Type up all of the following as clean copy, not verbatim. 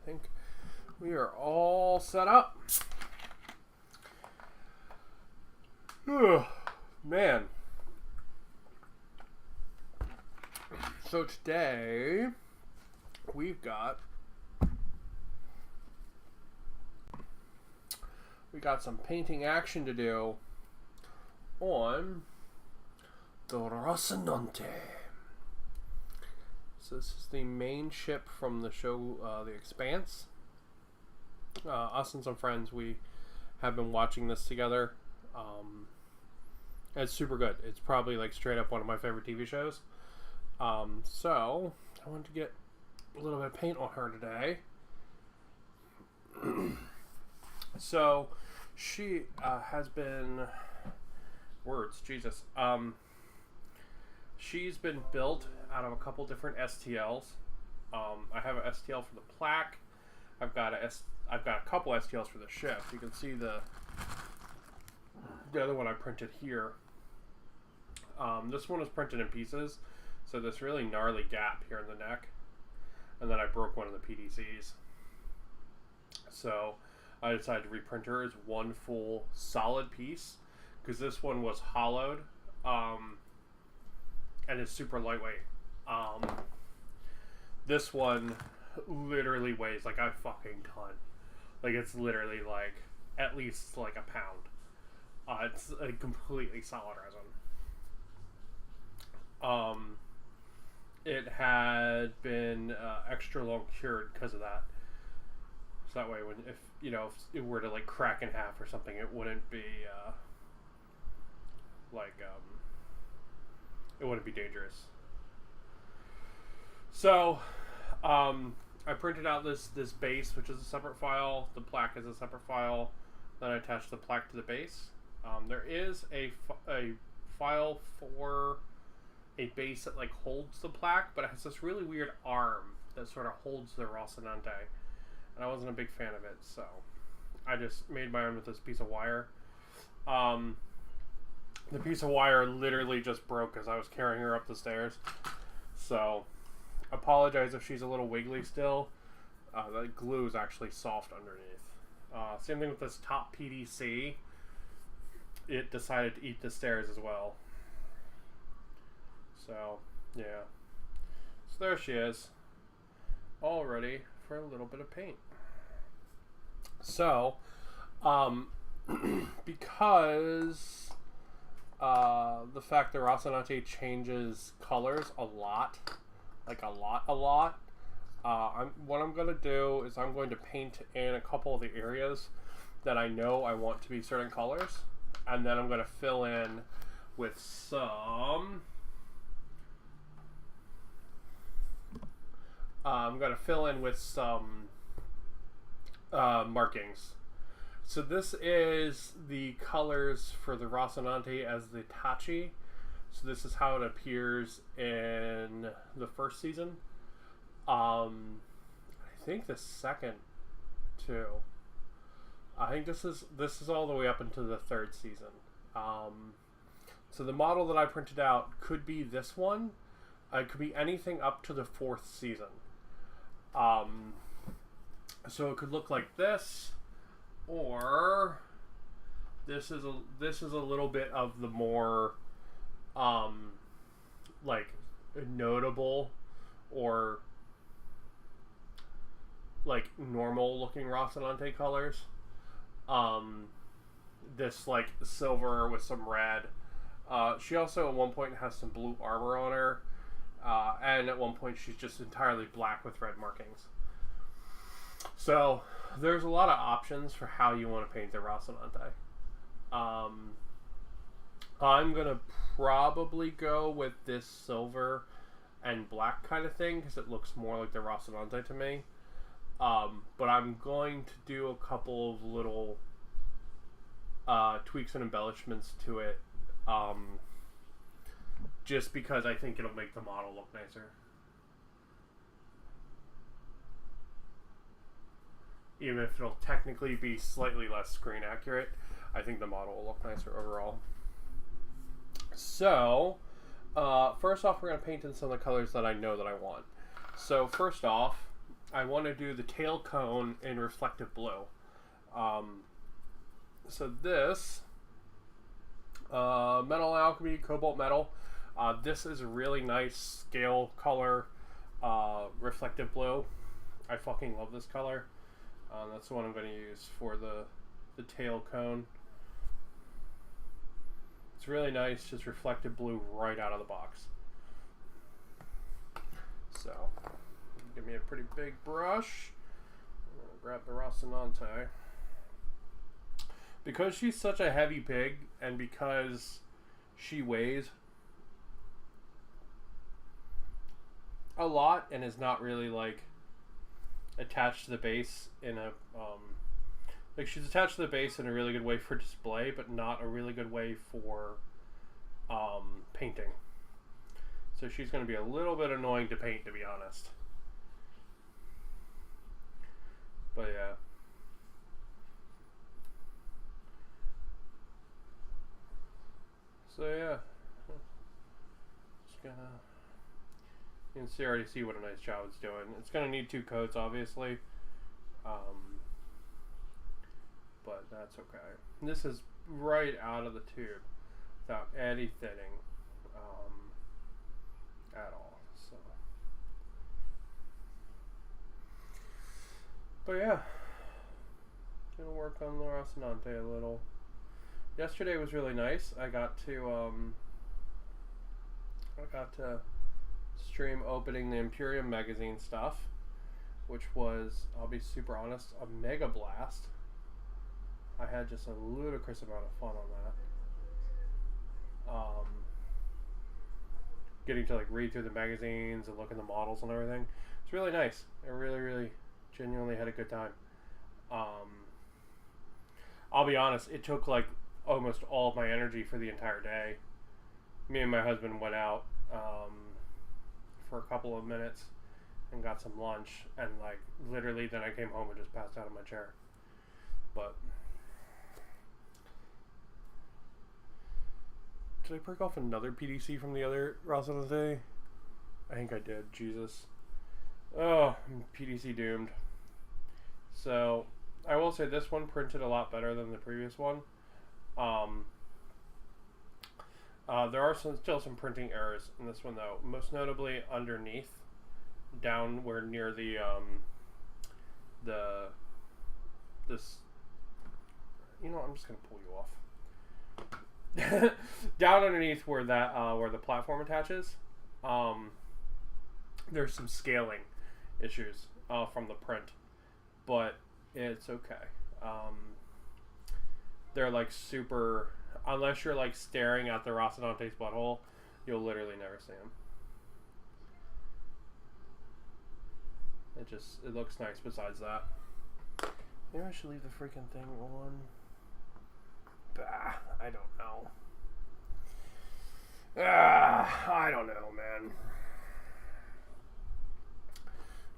I think we are all set up. Man. So today we got some painting action to do on the Rocinante. So this is the main ship from the show, the Expanse. Us and some friends, we have been watching this together. It's super good. It's probably like straight up one of my favorite TV shows. So I wanted to get a little bit of paint on her today. So she has been she's been built out of a couple different STLs. I have an STL for the plaque. I've got a couple STLs for the ship. You can see the other one I printed here. This one was printed in pieces, so this really gnarly gap here in the neck, and then I broke one of the PDCs. So I decided to reprint her as one full solid piece because this one was hollowed, and it's super lightweight. This one literally weighs like a fucking ton. Like it's literally like at least like a pound. It's a completely solid resin. It had been extra long cured because of that. So that way, if it were to like crack in half or something, it wouldn't be it wouldn't be dangerous. So I printed out this base, which is a separate file. The plaque is a separate file. Then I attached the plaque to the base. There is a file for a base that like holds the plaque, but it has this really weird arm that sort of holds the Rocinante, and I wasn't a big fan of it, so I just made my own with this piece of wire. The piece of wire literally just broke as I was carrying her up the stairs, so apologize if she's a little wiggly still. The glue is actually soft underneath. Same thing with this top PDC. It decided to eat the stairs as well. So, yeah. So there she is. All ready for a little bit of paint. So, because the fact that Rocinante changes colors a lot, like a lot, what I'm going to do is I'm going to paint in a couple of the areas that I know I want to be certain colors. And then I'm going to fill in with some... markings. So this is the colors for the Rocinante as the Tachi. So this is how it appears in the first season. I think the second too. I think this is all the way up into the third season. So the model that I printed out could be this one. It could be anything up to the fourth season. So it could look like this, or this is a little bit of the more like notable or like normal looking Rocinante colors. This like silver with some red. She also at one point has some blue armor on her. And at one point she's just entirely black with red markings. So there's a lot of options for how you want to paint the Rocinante. I'm going to probably go with this silver and black kind of thing because it looks more like the Rocinante to me. But I'm going to do a couple of little tweaks and embellishments to it. Just because I think it'll make the model look nicer. Even if it'll technically be slightly less screen accurate, I think the model will look nicer overall. So, first off, we're going to paint in some of the colors that I know that I want. So first off, I want to do the tail cone in reflective blue. So this Metal Alchemy Cobalt Metal. This is a really nice scale color, reflective blue. I fucking love this color. That's the one I'm going to use for the tail cone. It's really nice, just reflective blue right out of the box. So, give me a pretty big brush. I'm going to grab the Rocinante. Because she's such a heavy pig, and because she weighs a lot and is not really like attached to the base in a like she's attached to the base in a really good way for display, but not a really good way for painting. So she's going to be a little bit annoying to paint, to be honest. But yeah. So yeah. Just gonna, you can already see what a nice job it's doing. It's going to need 2 coats, obviously. But that's okay. And this is right out of the tube without any thinning at all. So, but yeah, gonna work on the Rocinante a little. Yesterday was really nice. I got to stream opening the Imperium magazine stuff, which was, I'll be super honest, a mega blast. I had just a ludicrous amount of fun on that. Getting to like read through the magazines and look at the models and everything. It's really nice. I really, really genuinely had a good time. I'll be honest, it took like almost all of my energy for the entire day. Me and my husband went out for a couple of minutes and got some lunch, and like literally then I came home and just passed out in my chair. But did I break off another PDC from the other Rocinante? I think I did. Jesus. Oh, I'm PDC doomed. So, I will say this one printed a lot better than the previous one. There are still some printing errors in this one, though. Most notably underneath, down where near the this. You know what, I'm just gonna pull you off. Down underneath where that where the platform attaches, there's some scaling issues from the print, but it's okay. They're like super, unless you're like staring at the Rocinante's butthole, you'll literally never see them. It looks nice besides that. Maybe I should leave the freaking thing on. Bah, I don't know. I don't know, man.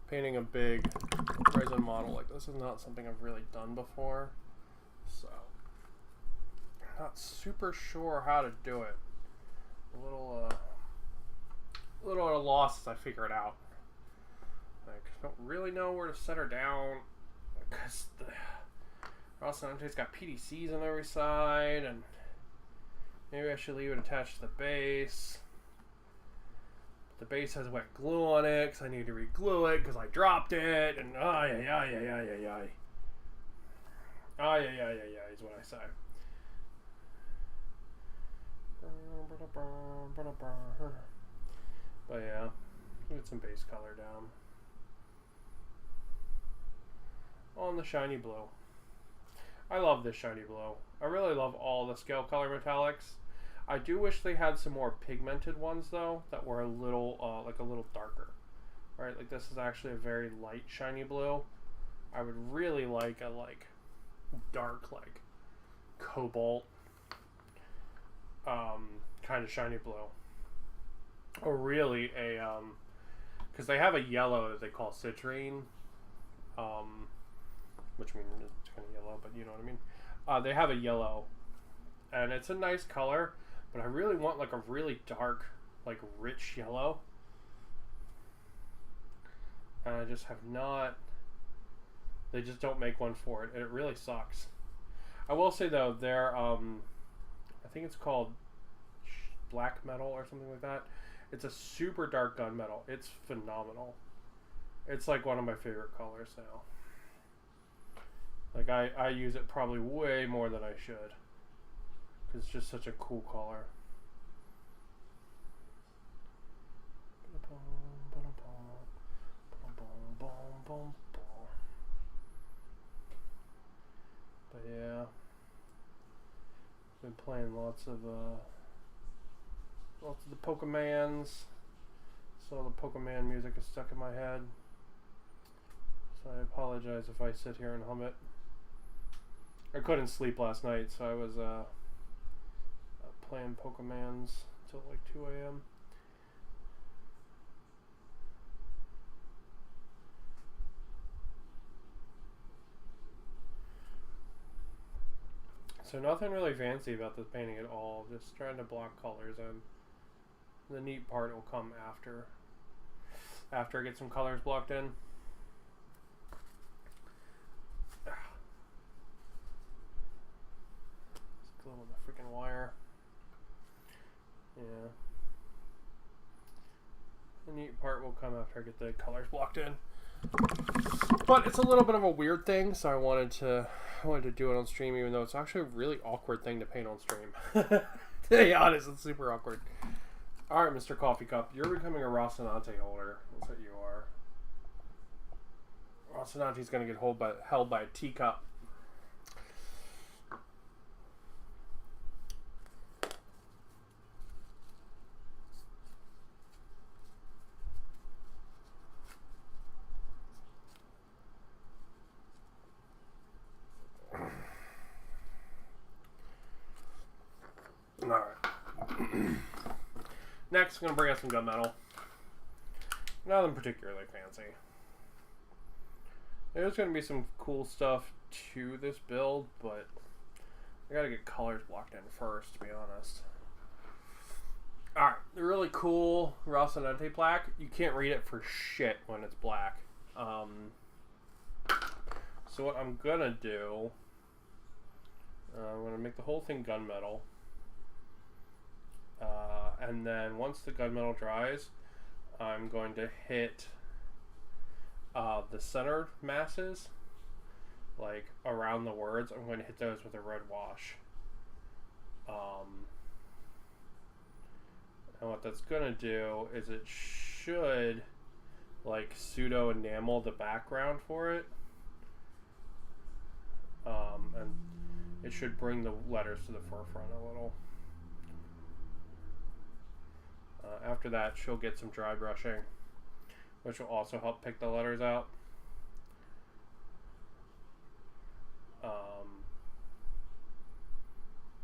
Painting a big resin model like this is not something I've really done before, so I'm not super sure how to do it. A little at a loss as I figure it out. Like, I don't really know where to set her down because the Rocinante's got PDCs on every side, and maybe I should leave it attached to the base. The base has wet glue on it because I need to re-glue it because I dropped it, and ay is what I say. But yeah, get some base color down on the shiny blue. I love this shiny blue. I really love all the scale color metallics. I do wish they had some more pigmented ones though, that were a little like a little darker. Right, like this is actually a very light shiny blue. I would really like a dark like cobalt kind of shiny blue. Or really a because they have a yellow that they call citrine, which means it's kind of yellow, but you know what I mean. They have a yellow, and it's a nice color, but I really want like a really dark, like rich yellow. And I just have not. They just don't make one for it, and it really sucks. I will say though, they're I think it's called black metal or something like that. It's a super dark gunmetal. It's phenomenal. It's like one of my favorite colors now. Like I use it probably way more than I should, because it's just such a cool color. But yeah, been playing lots of the Pokemans. So the Pokemon music is stuck in my head. So I apologize if I sit here and hum it. I couldn't sleep last night, so I was playing Pokemans till like 2 a.m. So nothing really fancy about this painting at all. Just trying to block colors in. The neat part will come after I get some colors blocked in. Just glue with the freaking wire. Yeah. The neat part will come after I get the colors blocked in. But it's a little bit of a weird thing, so I wanted to do it on stream, even though it's actually a really awkward thing to paint on stream. To be honest, it's super awkward. Alright, Mr. Coffee Cup, you're becoming a Rocinante holder. That's what you are. Rocinante's going to get held by a teacup. Alright. Next, I'm going to bring out some gunmetal. Nothing particularly fancy. There's going to be some cool stuff to this build, but I got to get colors blocked in first, to be honest. Alright, the really cool Rocinante plaque. You can't read it for shit when it's black. So what I'm going to do, I'm going to make the whole thing gunmetal. And then once the gunmetal dries, I'm going to hit the center masses, like around the words. I'm going to hit those with a red wash. And what that's going to do is it should like pseudo enamel the background for it. And it should bring the letters to the forefront a little. After that, she'll get some dry brushing, which will also help pick the letters out.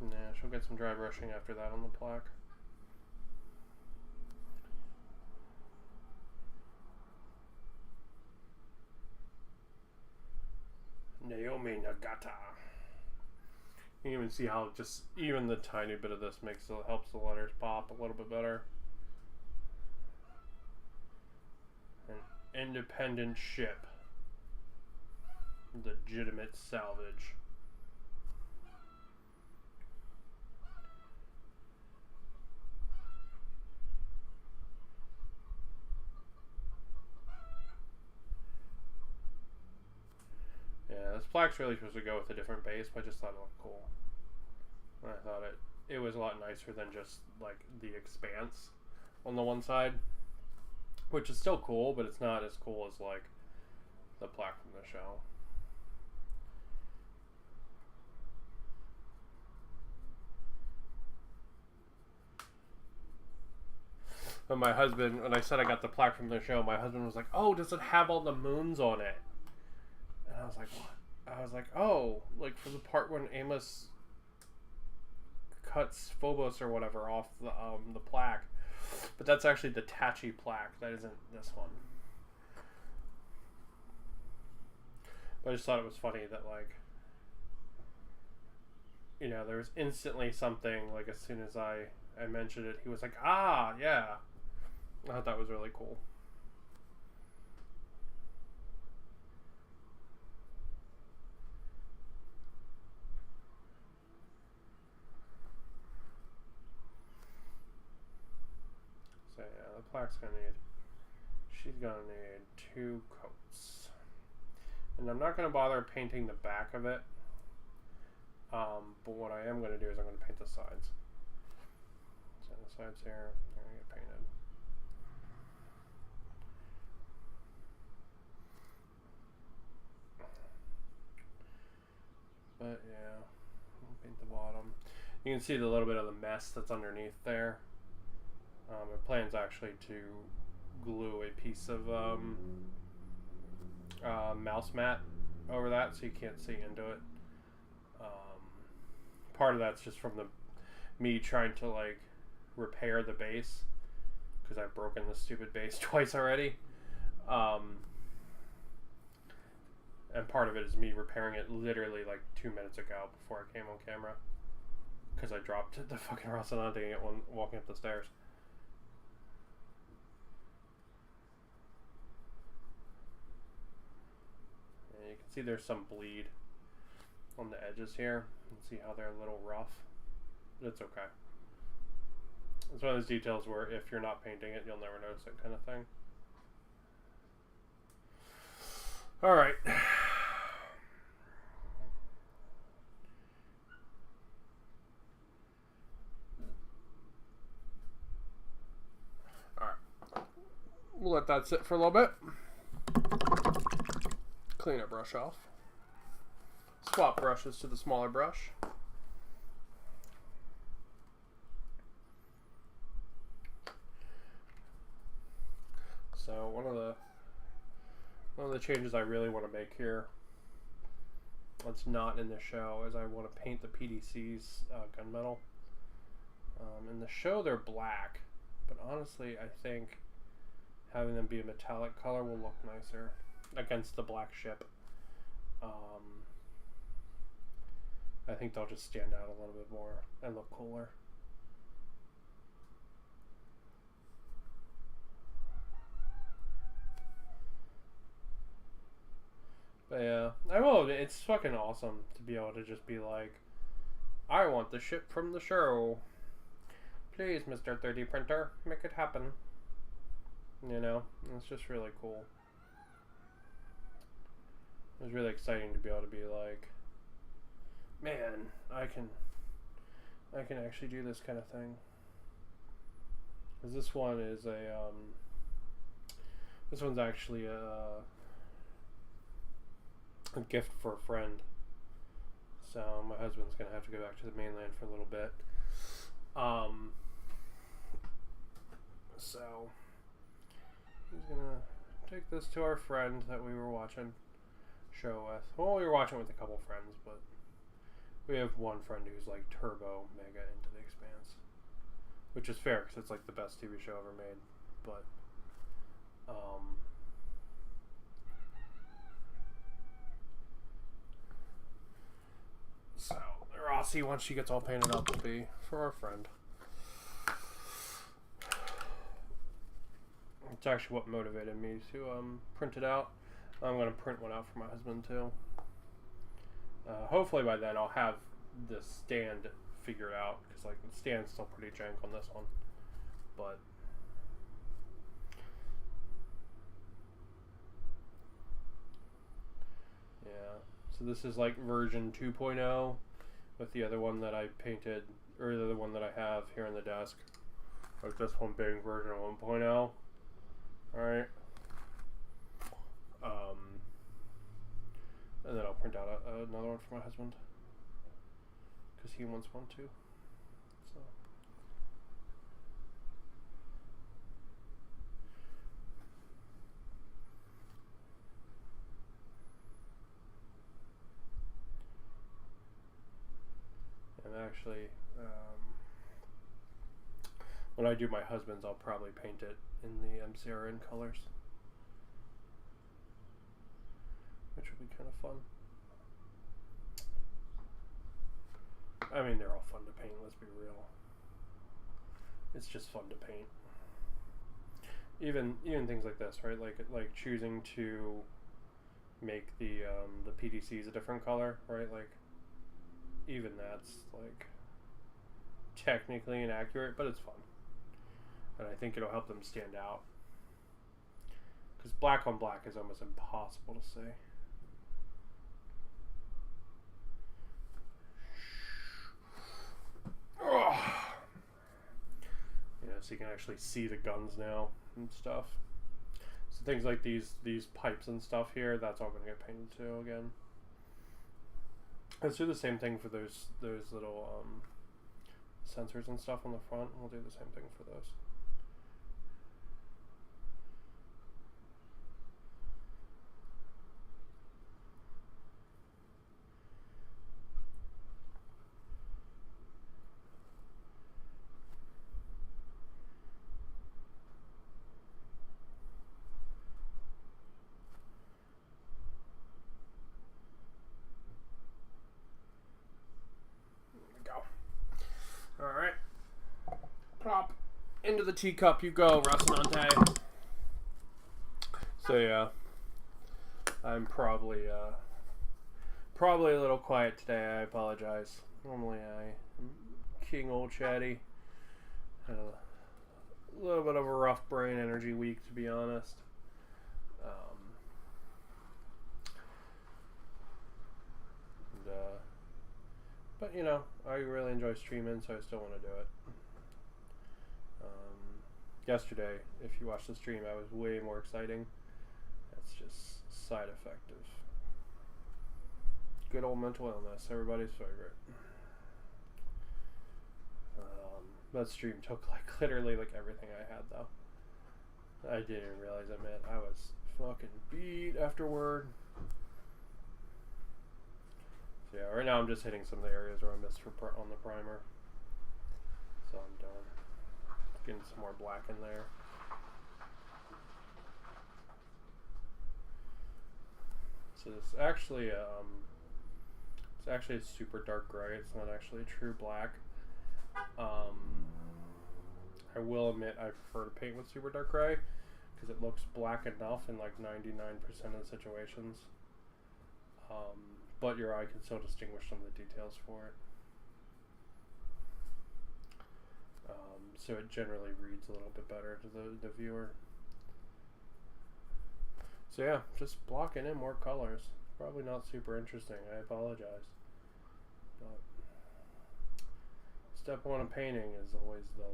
Yeah, she'll get some dry brushing after that on the plaque. Naomi Nagata. You can even see how just even the tiny bit of this helps the letters pop a little bit better. An independent ship. Legitimate salvage. Yeah, this plaque's really supposed to go with a different base, but I just thought it looked cool. And I thought it was a lot nicer than just like the Expanse on the one side, which is still cool, but it's not as cool as like the plaque from the show. But my husband, when I said I got the plaque from the show, my husband was like, "Oh, does it have all the moons on it?" And I was like, "What?" I was like, "Oh, like for the part when Amos cuts Phobos or whatever off the plaque." But that's actually the Tachi plaque. That isn't this one. But I just thought it was funny that, like, you know, there was instantly something, like, as soon as I mentioned it, he was like, "Ah, yeah." I thought that was really cool. Clack's gonna need. She's gonna need 2 coats, and I'm not gonna bother painting the back of it. But what I am gonna do is I'm gonna paint the sides. So the sides here are gonna get painted. But yeah, I'll paint the bottom. You can see the little bit of the mess that's underneath there. My plan's actually to glue a piece of mouse mat over that so you can't see into it. Part of that's just from me trying to like repair the base because I've broken the stupid base twice already. And part of it is me repairing it literally like 2 minutes ago before I came on camera. Because I dropped the fucking Rocinante walking up the stairs. And you can see there's some bleed on the edges here. You can see how they're a little rough. But it's okay. It's one of those details where if you're not painting it, you'll never notice it, kind of thing. Alright. We'll let that sit for a little bit. Clean our brush off. Swap brushes to the smaller brush. So one of the changes I really want to make here, that's not in the show, is I want to paint the PDC's gunmetal. In the show they're black, but honestly I think having them be a metallic color will look nicer against the black ship. I think they'll just stand out a little bit more and look cooler. But yeah, it's fucking awesome to be able to just be like, I want the ship from the show. Please, Mr. 3D printer, make it happen. You know, it's just really cool. It was really exciting to be able to be like, man, I can actually do this kind of thing. Because this one is this one's actually a gift for a friend. So my husband's gonna have to go back to the mainland for a little bit. So he's gonna take this to our friend that we were watching show with. Well, we were watching with a couple friends, but we have one friend who's like turbo mega into the Expanse, which is fair because it's like the best TV show ever made. But so Rossi, once she gets all painted up, will be for our friend. It's actually what motivated me to print it out. I'm going to print one out for my husband too. Hopefully by then I'll have the stand figured out, because like the stand's still pretty jank on this one. But yeah, so this is like version 2.0 with the other one that I painted, or the other one that I have here on the desk. Like this one being version 1.0. Alright. And then I'll print out another one for my husband, because he wants one too. So. And actually, when I do my husband's, I'll probably paint it in the MCRN colors, which will be kind of fun. I mean, they're all fun to paint, let's be real. It's just fun to paint. Even things like this, right? Like choosing to make the PDCs a different color, right? Like, even that's like technically inaccurate, but it's fun. and I think it'll help them stand out. Because black on black is almost impossible to see. You know, so you can actually see the guns now and stuff. So things like these pipes and stuff here, that's all going to get painted too again. Let's do the same thing for those little sensors and stuff on the front. We'll do the same thing for those. Alright. Plop. Into the teacup you go, Rocinante. So yeah. I'm probably a little quiet today. I apologize. Normally I'm king old chatty. Had a little bit of a rough brain energy week, to be honest. But you know, I really enjoy streaming, so I still want to do it. Yesterday, if you watched the stream, I was way more exciting. That's just side effect of good old mental illness, everybody's favorite. That stream took literally everything I had, though. I didn't realize it, man. I was fucking beat afterward. So yeah, right now I'm just hitting some of the areas where I missed on the primer. So I'm done. Getting some more black in there. So it's actually a super dark gray. It's not actually a true black. I will admit I prefer to paint with super dark gray because it looks black enough in 99% of the situations. But your eye can still distinguish some of the details for it. So it generally reads a little bit better to the viewer. So yeah, just blocking in more colors. Probably not super interesting. I apologize. But step one of painting is always the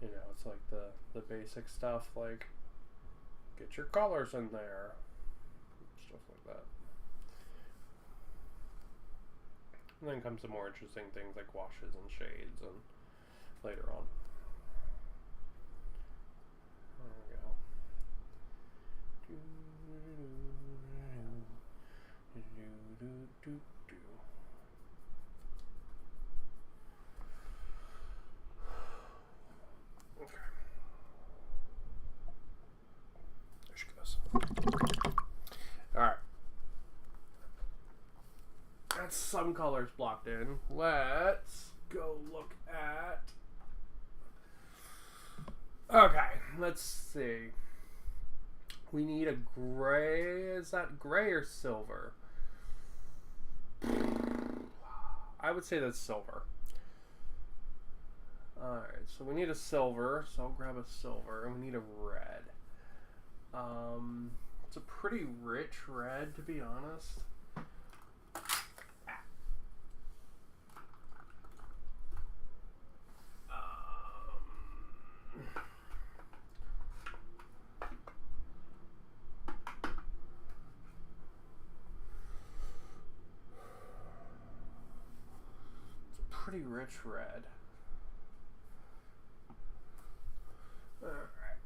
you know, it's like the basic stuff, like get your colors in there, stuff like that. And then comes the more interesting things like washes and shades and later on. There we go. Okay. There she goes. Alright. That's some colors blocked in. Let's go look at... Okay, let's see. We need a gray. Is that gray or silver? I would say that's silver. Alright, so we need a silver. So I'll grab a silver. And we need a red. It's a pretty rich red, to be honest. Pretty rich red. All right.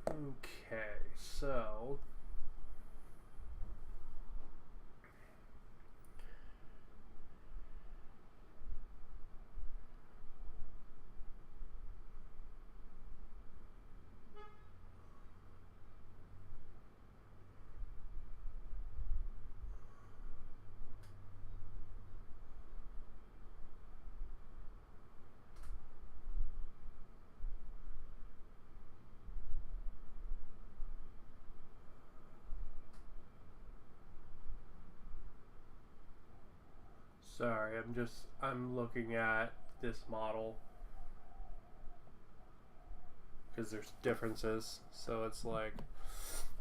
Okay, so I'm looking at this model because there's differences, so it's like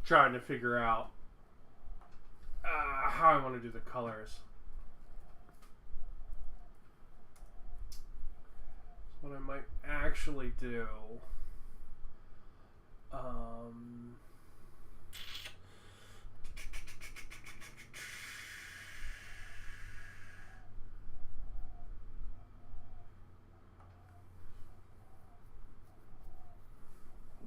trying to figure out how I want to do the colors. What I might actually do,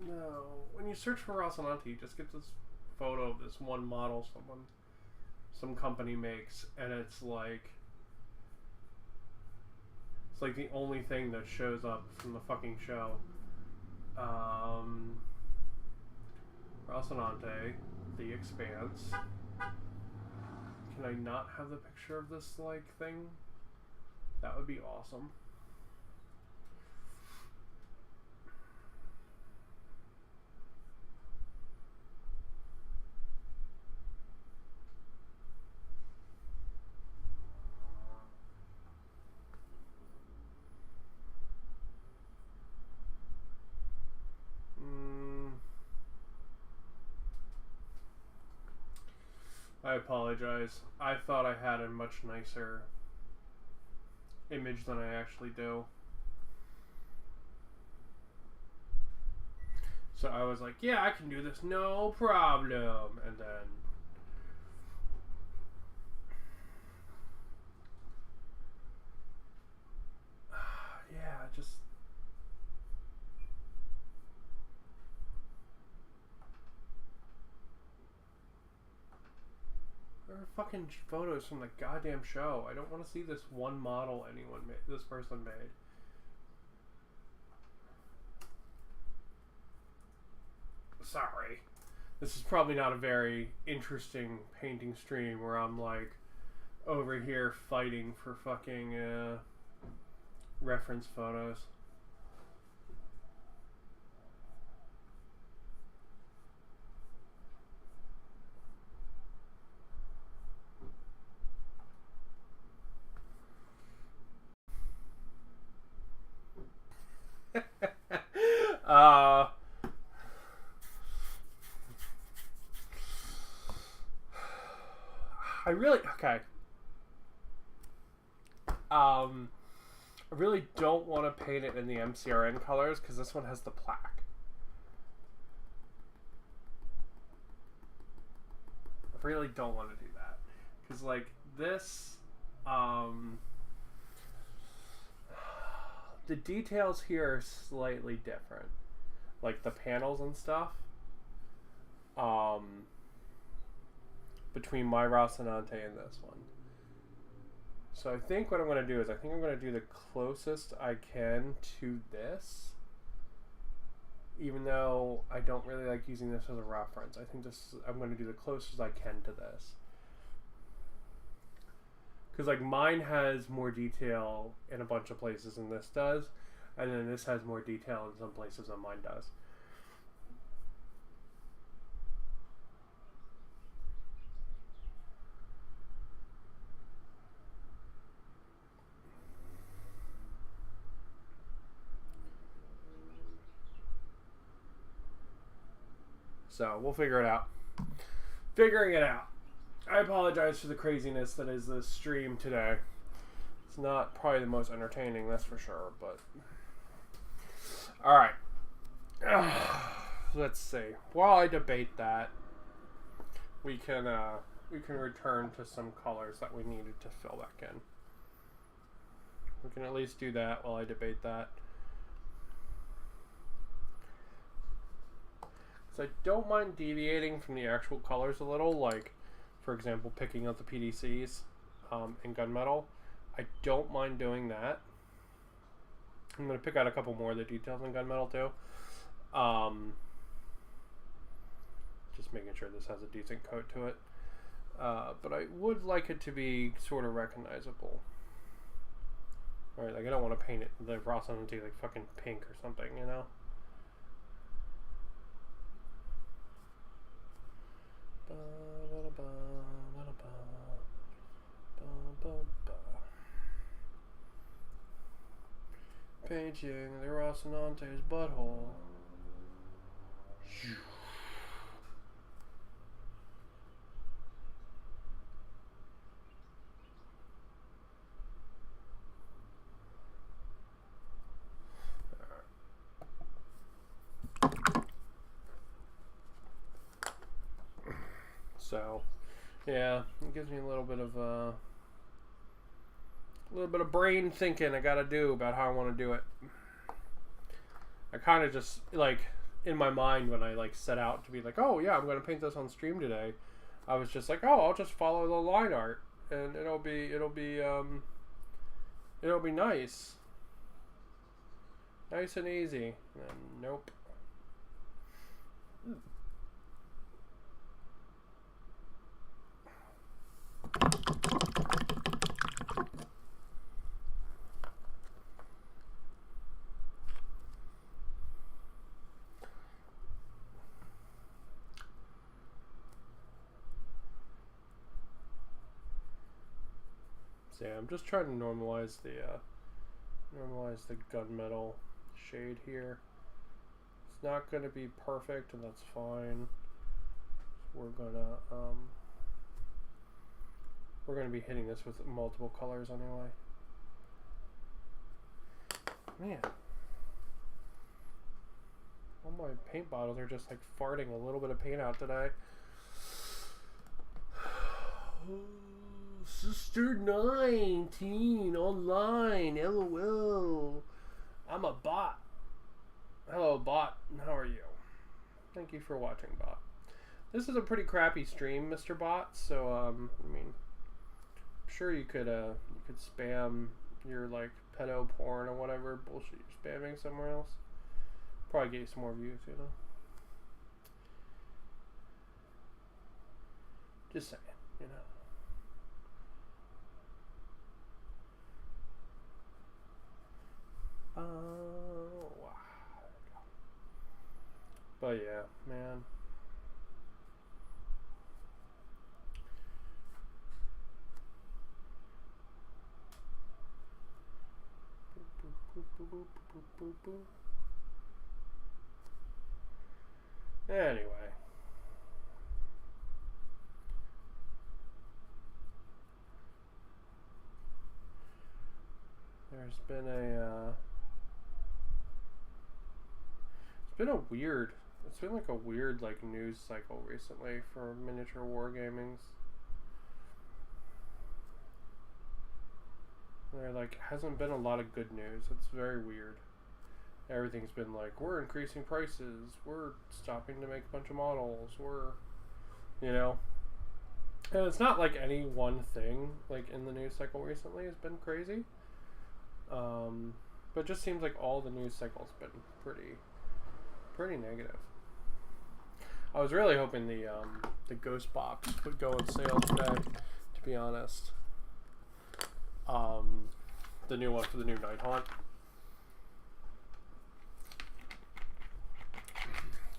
no, when you search for Rocinante, you just get this photo of this one model some company makes, and it's like the only thing that shows up from the fucking show. Rocinante, the Expanse. Can I not have the picture of this like thing? That would be awesome. I apologize. I thought I had a much nicer image than I actually do. So I was like, yeah, I can do this, no problem. And then yeah, just there are fucking photos from the goddamn show. I don't want to see this one model this person made. Sorry. This is probably not a very interesting painting stream where I'm like over here fighting for fucking reference photos. I really don't want to paint it in the MCRN colors because this one has the plaque. I really don't want to do that because like this, the details here are slightly different, like the panels and stuff. Between my Rocinante and this one. So I think what I'm going to do is I'm going to do the closest I can to this, even though I don't really like using this as a reference. I think I'm going to do the closest I can to this. Because like mine has more detail in a bunch of places than this does, and then this has more detail in some places than mine does. So we'll figure it out. Figuring it out. I apologize for the craziness that is this stream today. It's not probably the most entertaining, that's for sure, but alright. Let's see. While I debate that, we can return to some colors that we needed to fill back in. We can at least do that while I debate that. So I don't mind deviating from the actual colors a little, like, for example, picking out the PDCs in gunmetal. I don't mind doing that. I'm going to pick out a couple more of the details in gunmetal too. Just making sure this has a decent coat to it. But I would like it to be sort of recognizable. Alright, like I don't want to paint it the Rocinante like fucking pink or something, you know? painting the Rocinante's butthole. So, yeah, it gives me a little bit of brain thinking I gotta do about how I want to do it. I kind of just like in my mind when I like set out to be like, oh yeah, I'm gonna paint this on stream today. I was just like, oh, I'll just follow the line art and it'll be nice, nice and easy. And nope. So yeah, I'm just trying to normalize the gunmetal shade here. It's not going to be perfect, and that's fine. We're gonna be hitting this with multiple colors anyway. Man, all my paint bottles are just like farting a little bit of paint out today. Sister 19 online, LOL. I'm a bot. Hello, bot. How are you? Thank you for watching, bot. This is a pretty crappy stream, Mr. Bot. So, I mean, I'm sure you could spam your like pedo porn or whatever bullshit you're spamming somewhere else. Probably get you some more views, you know. Just saying, you know. Wow. But yeah, man. Anyway. There's been it's been like a weird like news cycle recently for miniature wargamings. There like hasn't been a lot of good news. It's very weird. Everything's been like, we're increasing prices, we're stopping to make a bunch of models, we're, you know. And it's not like any one thing like in the news cycle recently has been crazy. But it just seems like all the news cycle's been pretty negative. I was really hoping the Ghost Box would go on sale today, to be honest. The new one for the new Night Haunt.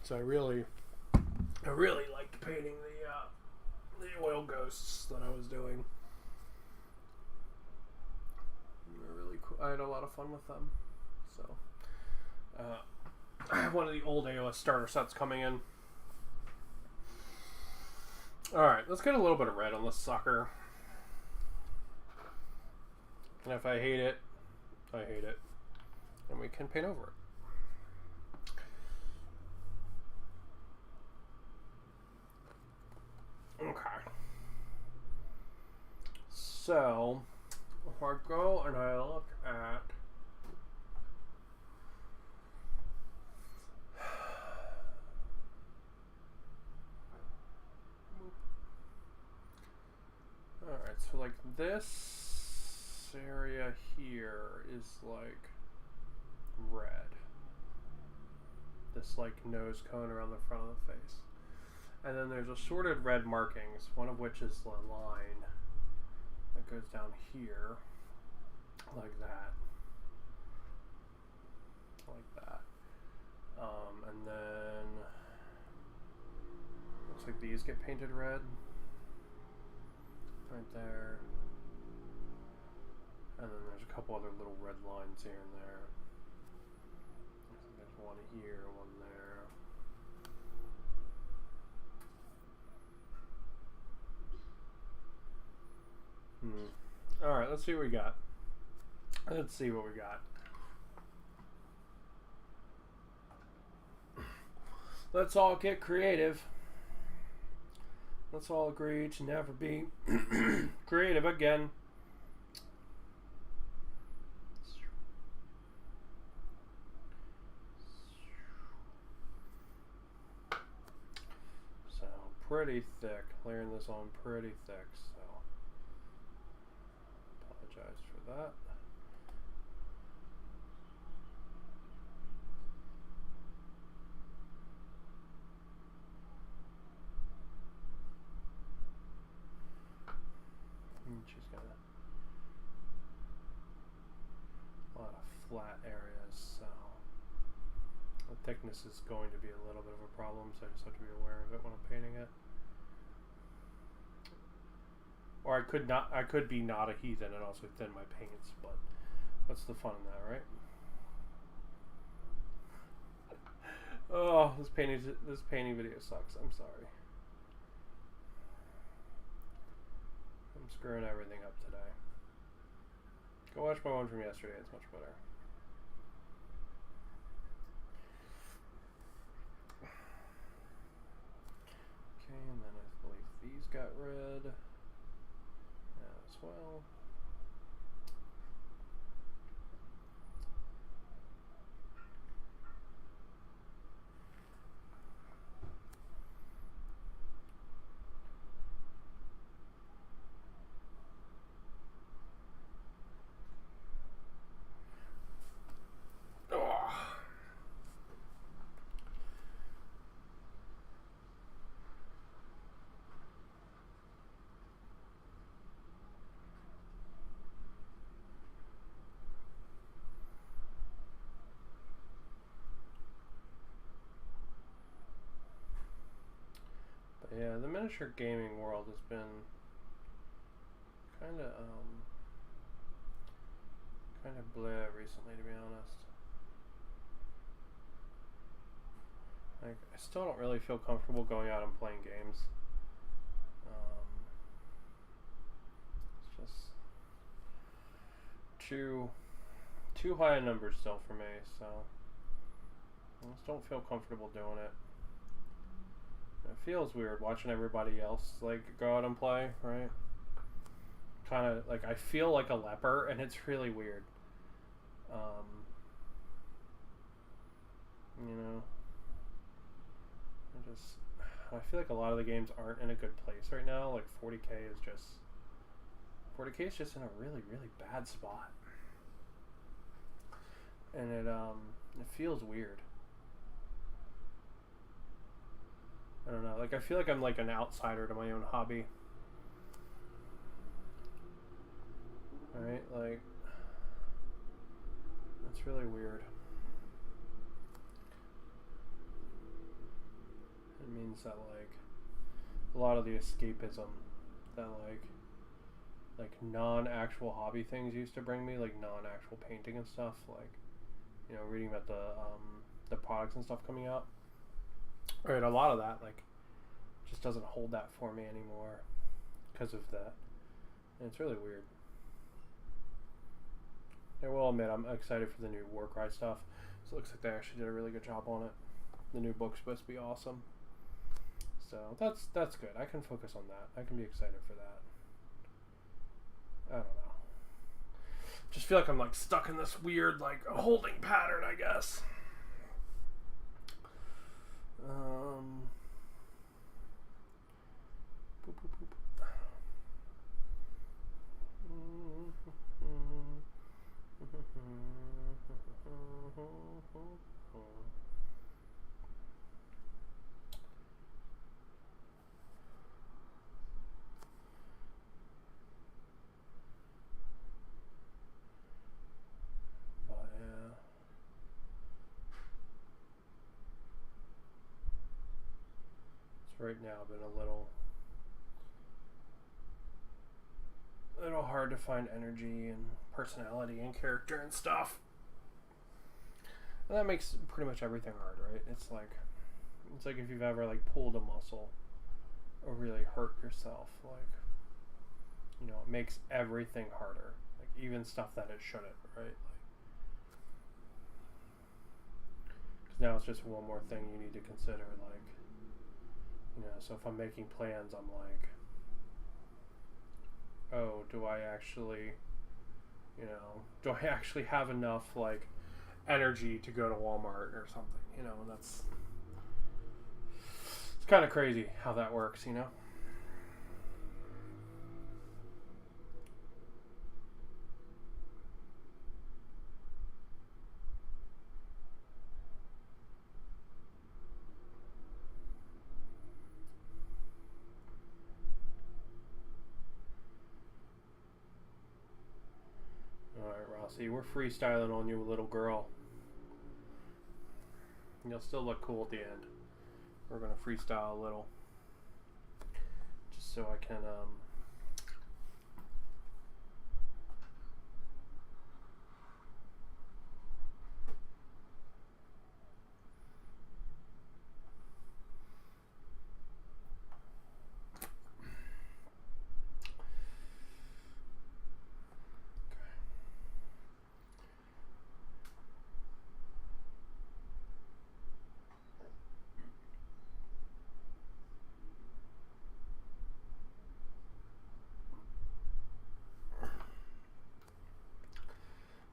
So I really liked painting the oil ghosts that I was doing. They're really cool. I had a lot of fun with them. So I have one of the old AOS starter sets coming in. Alright, let's get a little bit of red on this sucker. And if I hate it, I hate it. And we can paint over it. Okay. So, if I go and I look at alright, so like this area here is like red. This like nose cone around the front of the face. And then there's assorted red markings, one of which is the line that goes down here, like that. Like that. And then looks like these get painted red. Right there. And then there's a couple other little red lines here and there. one here, one there. Alright, let's see what we got. Let's see what we got. Let's all get creative. Let's all agree to never be creative again. So, pretty thick. Layering this on pretty thick, so apologize for that. She's got a lot of flat areas, so the thickness is going to be a little bit of a problem, so I just have to be aware of it when I'm painting it. Or I could be not a heathen and also thin my paints, but what's the fun in that, right? Oh, this painting video sucks. I'm sorry. I'm screwing everything up today. Go watch my one from yesterday, it's much better. Okay, and then I believe these got red as well. Yeah, the miniature gaming world has been kind of bleh recently, to be honest. Like, I still don't really feel comfortable going out and playing games. It's just too high a number still for me, so I just don't feel comfortable doing it. It feels weird watching everybody else like go out and play, right? Kind of like I feel like a leper, and it's really weird. You know, I feel like a lot of the games aren't in a good place right now. Like 40K is just in a really, really bad spot, and it feels weird. I don't know, like I feel like I'm like an outsider to my own hobby. Right? Like, it's really weird. It means that like a lot of the escapism that like non-actual hobby things used to bring me, like non-actual painting and stuff, like, you know, reading about the products and stuff coming out. Right, a lot of that like just doesn't hold that for me anymore because of that, and it's really weird. I will admit I'm excited for the new Warcry stuff. So it looks like they actually did a really good job on it. The new book's supposed to be awesome, so that's good. I can focus on that. I can be excited for that. I don't know. Just feel like I'm like stuck in this weird like holding pattern, I guess. Boop, boop, boop. But yeah. It's right now been a little hard to find energy and personality and character and stuff. And that makes pretty much everything hard, right? It's like if you've ever like pulled a muscle or really hurt yourself, like, you know, it makes everything harder. Like even stuff that it shouldn't, right? Like, because now it's just one more thing you need to consider, like, you know, so if I'm making plans, I'm like, oh, do I actually have enough like energy to go to Walmart or something, you know? And it's kind of crazy how that works, you know? Alright, Rossi, we're freestyling on you, little girl. You'll still look cool at the end. We're going to freestyle a little. Just so I can,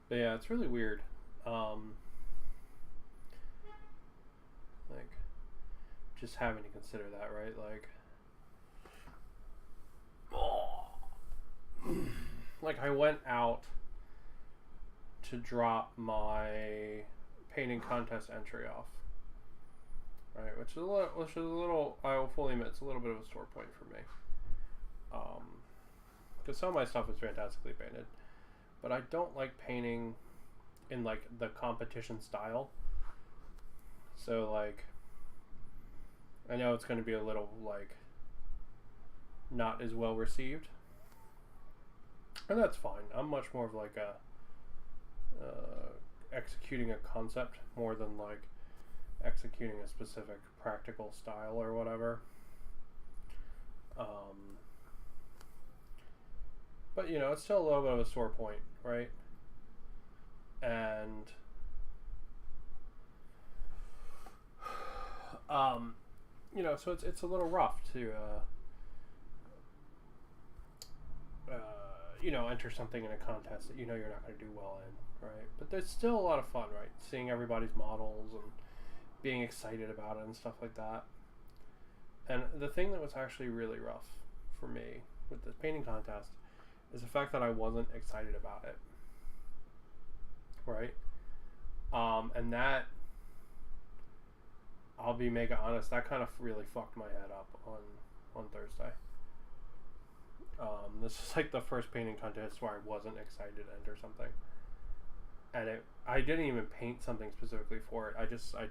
but yeah, it's really weird. Like, just having to consider that, right? Like I went out to drop my painting contest entry off, right? Which is a little. I will fully admit, it's a little bit of a sore point for me. Because some of my stuff is fantastically painted, but I don't like painting in like the competition style. So like, I know it's going to be a little like not as well received, and that's fine. I'm much more of like a executing a concept more than like executing a specific practical style or whatever. But you know, it's still a little bit of a sore point, right? And you know, so it's a little rough to you know, enter something in a contest that you know you're not going to do well in, right? But there's still a lot of fun, right? Seeing everybody's models and being excited about it and stuff like that. And the thing that was actually really rough for me with this painting contest is the fact that I wasn't excited about it, right? And that, I'll be mega honest, that kind of really fucked my head up on Thursday. This is like the first painting contest where I wasn't excited to enter something, and I didn't even paint something specifically for it. I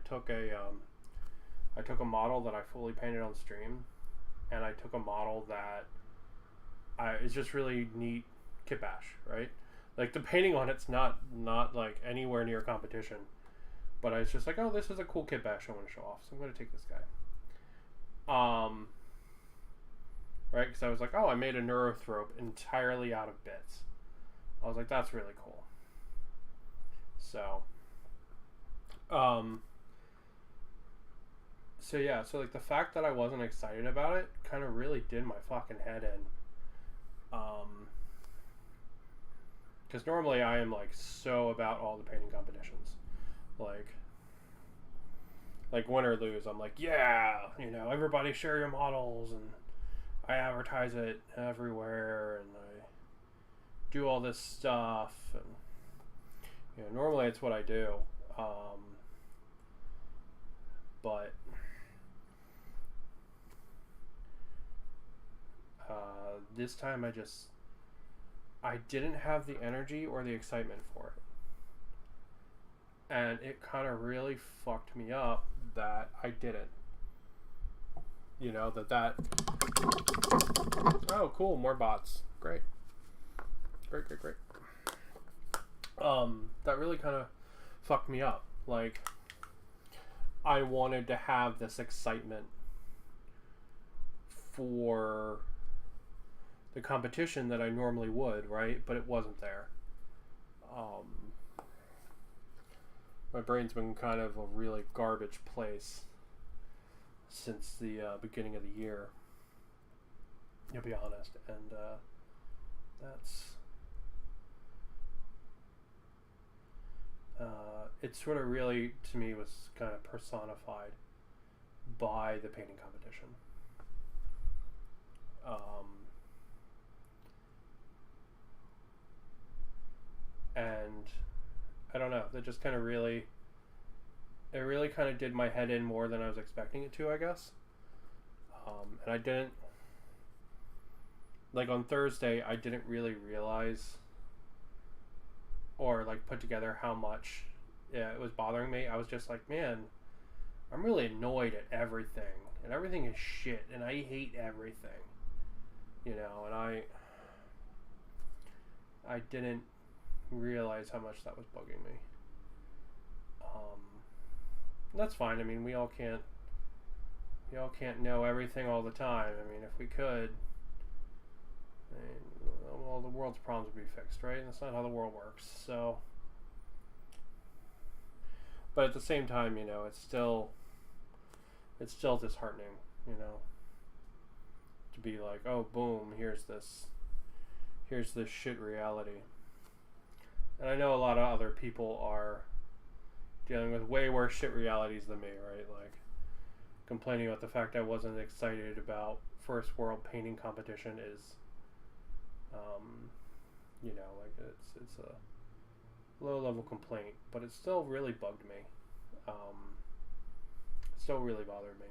took a model that I fully painted on stream, and I took a model that is just really neat kit bash, right? Like the painting on it's not like anywhere near competition, but I was just like, oh, this is a cool kit bash I want to show off, so I'm going to take this guy. Right, because I was like, oh, I made a neurothrope entirely out of bits. I was like, that's really cool. So, so yeah, so like the fact that I wasn't excited about it kind of really did my fucking head in. Because normally I am like so about all the painting competitions, like win or lose, I'm like, yeah, you know, everybody share your models, and I advertise it everywhere, and I do all this stuff, and you know, normally it's what I do, but this time I didn't have the energy or the excitement for it, and it kind of really fucked me up that I didn't. You know, that oh, cool, more bots. Great. That really kind of fucked me up. Like, I wanted to have this excitement for the competition that I normally would, right? But it wasn't there. My brain's been kind of a really garbage place since the beginning of the year, to be honest, and that's it. Sort of really, to me, was kind of personified by the painting competition. And I don't know, that just kind of really, it really kind of did my head in more than I was expecting it to, I guess. And I didn't, like, on Thursday, I didn't really realize or like put together how much it was bothering me. I was just like, man, I'm really annoyed at everything, and everything is shit, and I hate everything, you know. And I didn't realize how much that was bugging me. That's fine. I mean, we all can't know everything all the time. I mean, if we could, I mean, well, the world's problems would be fixed, right? And that's not how the world works. So, but at the same time, you know, it's still disheartening, you know, to be like, oh, boom, here's this shit reality. And I know a lot of other people are dealing with way worse shit realities than me, right? Like, complaining about the fact I wasn't excited about first world painting competition is, you know, like, it's a low level complaint, but it still really bugged me. It still really bothered me.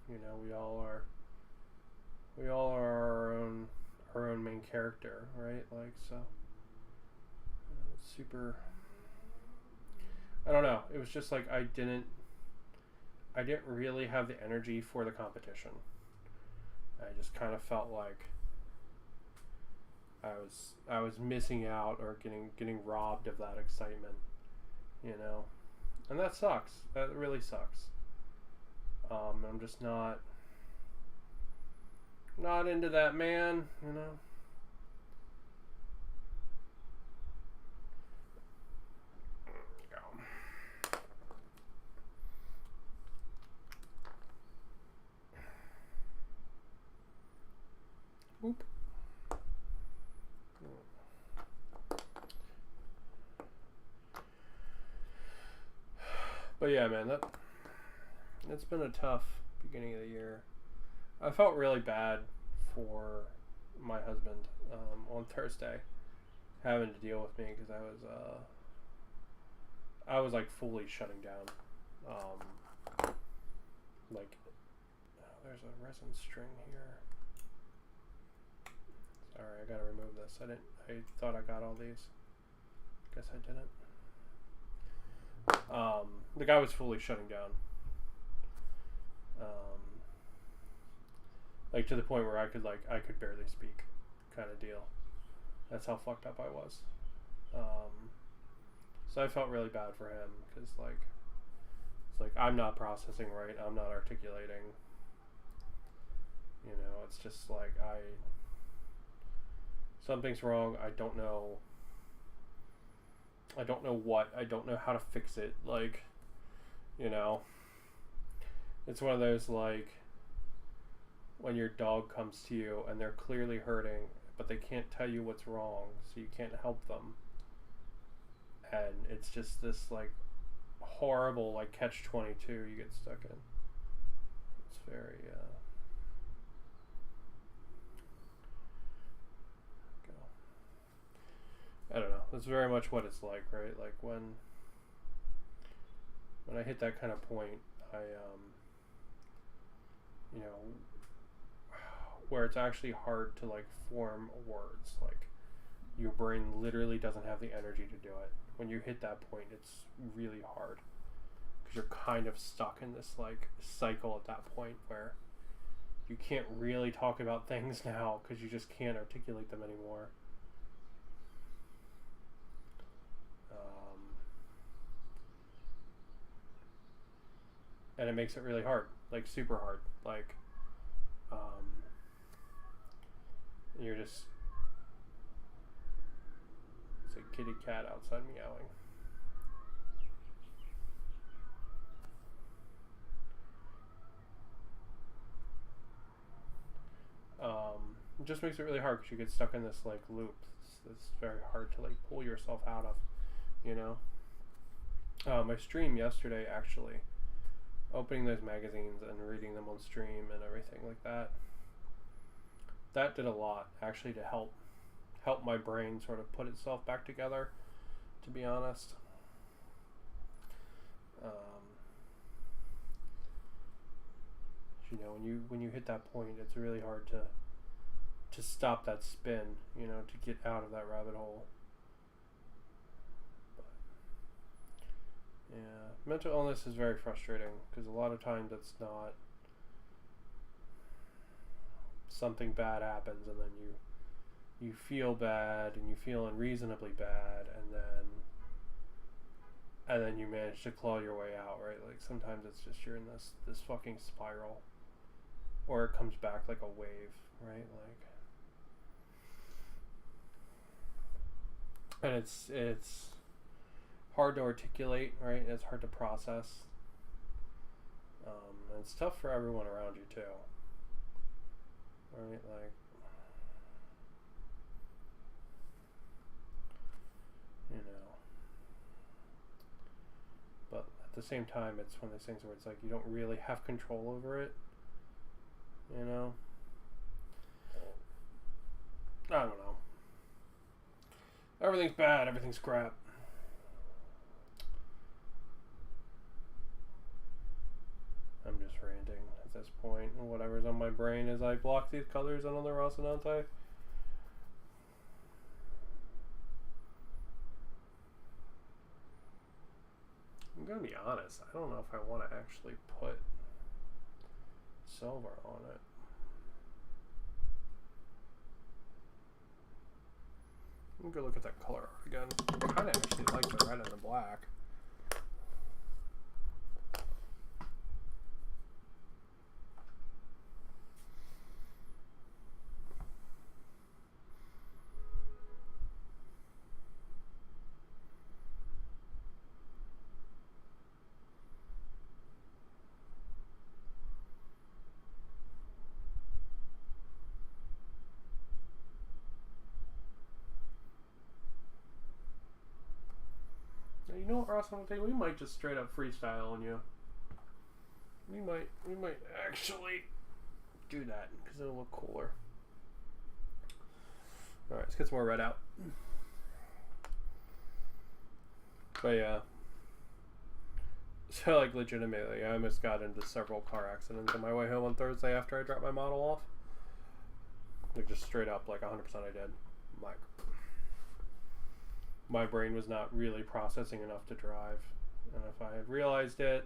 You know, we all are our own main character, right? Like, so super, I don't know, it was just like I didn't really have the energy for the competition. I just kind of felt like I was missing out or getting robbed of that excitement, you know, and that sucks. That really sucks. I'm just not into that, man, you know. Oop. But yeah, man, it's been a tough beginning of the year. I felt really bad for my husband on Thursday, having to deal with me because I was like fully shutting down. Like, there's a resin string here. Sorry, I gotta remove this. I thought I got all these. Guess I didn't. The guy was fully shutting down. Like, to the point where I could barely speak, kind of deal. That's how fucked up I was. So I felt really bad for him because, like, it's like I'm not processing right. I'm not articulating. You know, it's just like something's wrong. I don't know what. I don't know how to fix it. Like, you know, it's one of those, like, when your dog comes to you and they're clearly hurting, but they can't tell you what's wrong, so you can't help them. And it's just this, like, horrible, like, catch-22 you get stuck in. It's very, I don't know. That's very much what it's like, right? Like, when I hit that kind of point, you know, where it's actually hard to, like, form words. Like, your brain literally doesn't have the energy to do it. When you hit that point, it's really hard because you're kind of stuck in this, like, cycle at that point where you can't really talk about things now because you just can't articulate them anymore. and it makes it really hard, like super hard. Like, you're just, it's a kitty cat outside meowing. It just makes it really hard because you get stuck in this like loop. It's very hard to like pull yourself out of, you know. My stream yesterday, actually, opening those magazines and reading them on stream and everything like that, that did a lot actually to help my brain sort of put itself back together, to be honest. You know, when you hit that point, it's really hard to stop that spin, you know, to get out of that rabbit hole. But, yeah, mental illness is very frustrating because a lot of times it's not something bad happens and then you feel bad and you feel unreasonably bad, and then you manage to claw your way out, right? Like sometimes it's just you're in this fucking spiral, or it comes back like a wave, right? Like, and it's hard to articulate, right? It's hard to process. And it's tough for everyone around you too, right? Like, you know. But at the same time, it's one of those things where it's like you don't really have control over it, you know. I don't know. Everything's bad. Everything's crap. I'm just ranting at this point. Whatever's on my brain as I block these colors on the Rocinante. I'm gonna be honest. I don't know if I want to actually put silver on it. Let me go look at that color art again. I kind of actually like the red and the black. You know what, Rocinante? We might just straight up freestyle on you. We might actually do that because it'll look cooler. All right, let's get some more red out. But yeah, so like legitimately, I almost got into several car accidents on my way home on Thursday after I dropped my model off. Like just straight up, like 100% I did. Like, my brain was not really processing enough to drive, and if I had realized it,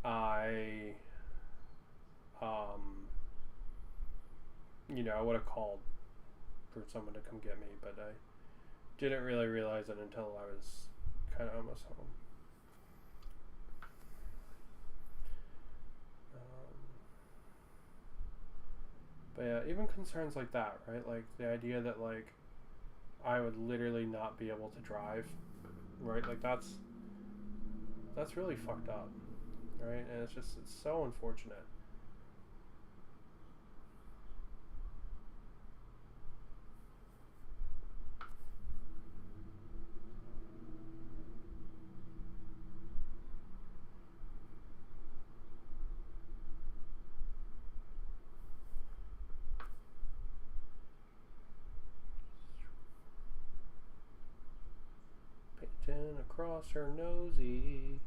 I you know, I would have called for someone to come get me, but I didn't really realize it until I was kind of almost home. But yeah, even concerns like that, right? Like the idea that like I would literally not be able to drive, right? Like that's really fucked up, right? And it's so unfortunate. Painting across her nosy.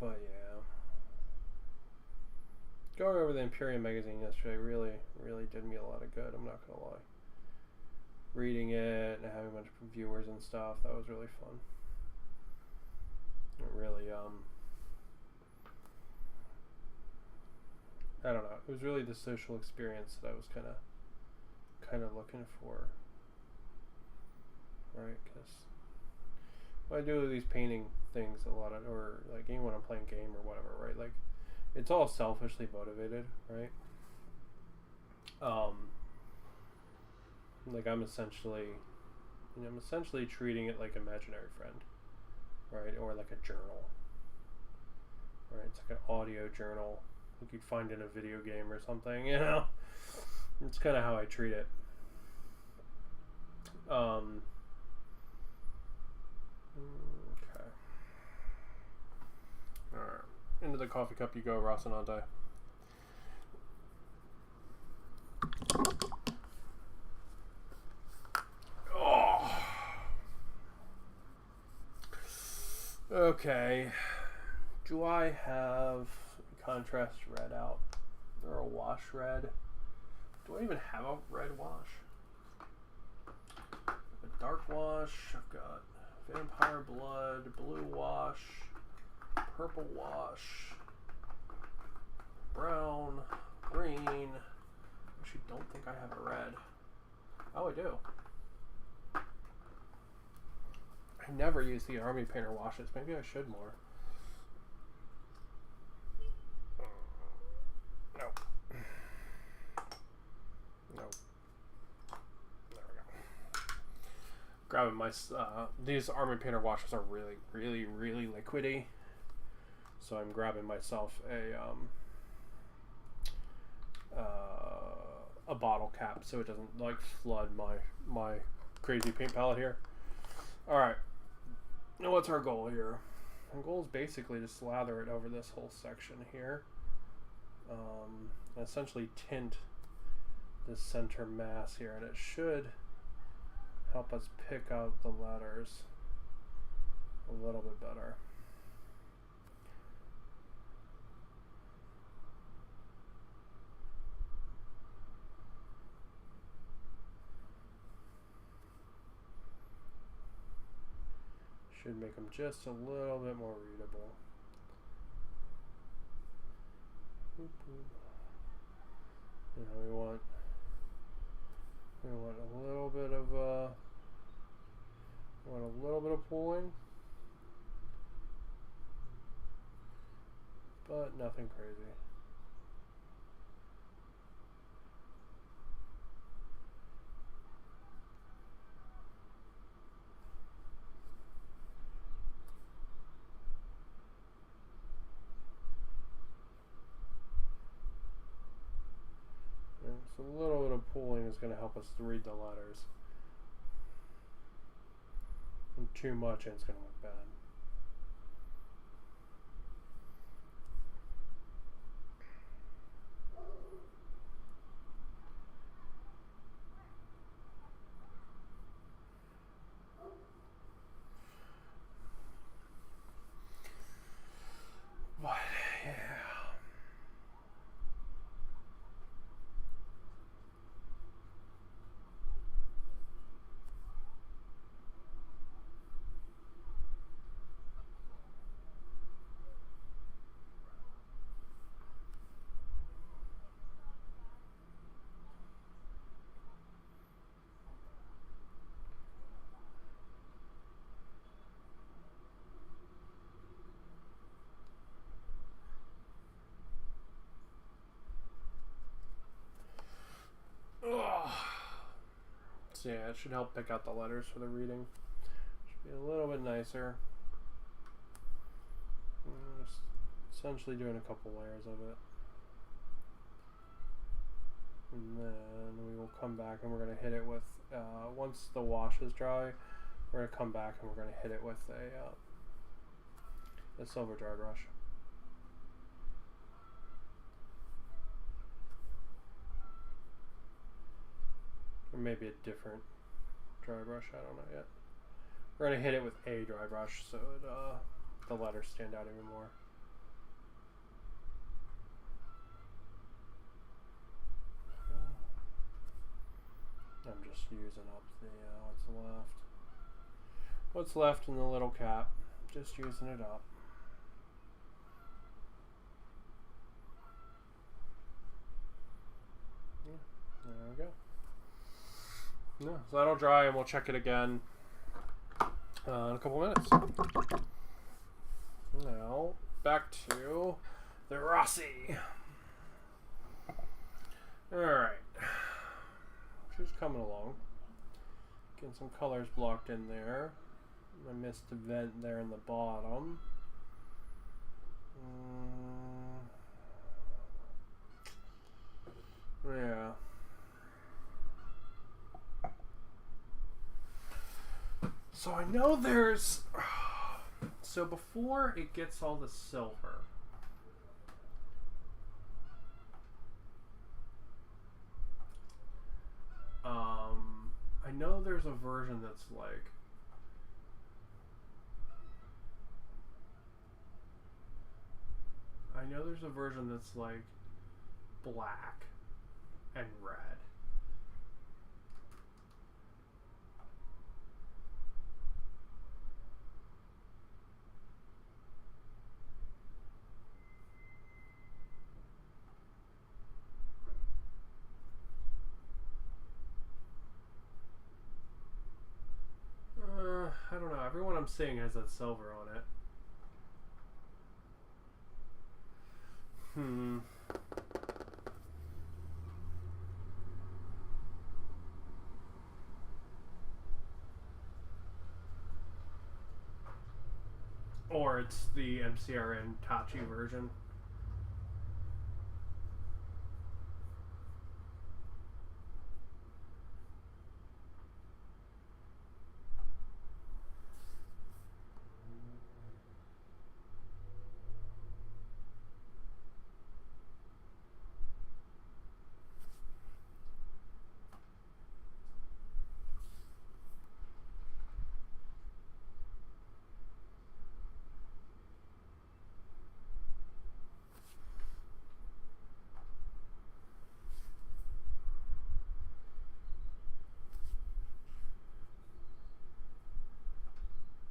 But yeah, Going over the Imperium magazine yesterday really did me a lot of good. I'm not gonna lie. Reading it and having a bunch of viewers and stuff, that was really fun. It really I don't know. It was really the social experience that I was kind of looking for, right? Because when I do these painting things a lot of, or like even when I'm playing game or whatever, right? Like it's all selfishly motivated, right? Like I'm essentially treating it like an imaginary friend, right? Or like a journal, right? It's like an audio journal, like you'd find in a video game or something, you know? It's kind of how I treat it. Okay. Alright. Into the coffee cup you go, Rocinante. Oh. Okay. Do I have contrast red out? Or a wash red? Do I even have a red wash? A dark wash. I've got vampire blood, blue wash, purple wash, brown, green. Actually, don't think I have a red. Oh, I do. I never use the army painter washes. Maybe I should more. Nope. Nope. There we go. Grabbing my these army painter washes are really liquidy. So I'm grabbing myself a bottle cap so it doesn't like flood my crazy paint palette here. All right. Now what's our goal here? Our goal is basically to slather it over this whole section here. And essentially tint the center mass here, and it should help us pick out the letters a little bit better. Should make them just a little bit more readable. You know, we want a little bit of pooling, but nothing crazy. So a little bit of pooling is going to help us to read the letters. And too much and it's going to look bad. But yeah. So yeah, it should help pick out the letters for the reading. Should be a little bit nicer. Just essentially doing a couple layers of it. And then we will come back and we're going to hit it with, once the wash is dry, we're going to come back and we're going to hit it with a silver dry brush. Or maybe a different dry brush, I don't know yet. We're going to hit it with a dry brush so the letters stand out even more. I'm just using up the what's left. What's left in the little cap? Just using it up. Yeah, there we go. Yeah, so that'll dry and we'll check it again in a couple minutes. Now, back to the Rossi. Alright. She's coming along. Getting some colors blocked in there. I missed the vent there in the bottom. Yeah. So I know there's... So before it gets all the silver... I know there's a version that's like... I know there's a version that's like black and red. I don't know. Everyone I'm seeing has that silver on it. Or it's the MCRN Tachi version.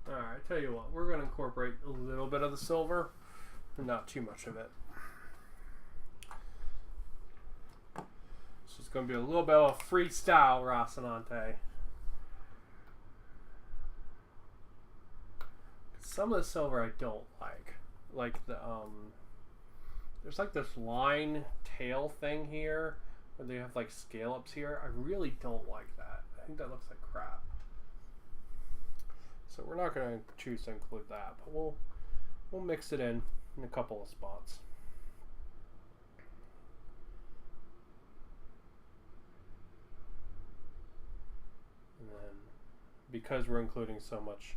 Alright, tell you what, we're going to incorporate a little bit of the silver, but not too much of it. So it's going to be a little bit of a freestyle Rocinante. Some of the silver I don't like. Like the, there's like this line tail thing here, where they have like scale-ups here. I really don't like that. I think that looks like crap. So we're not going to choose to include that, but we'll mix it in a couple of spots. And then, because we're including so much,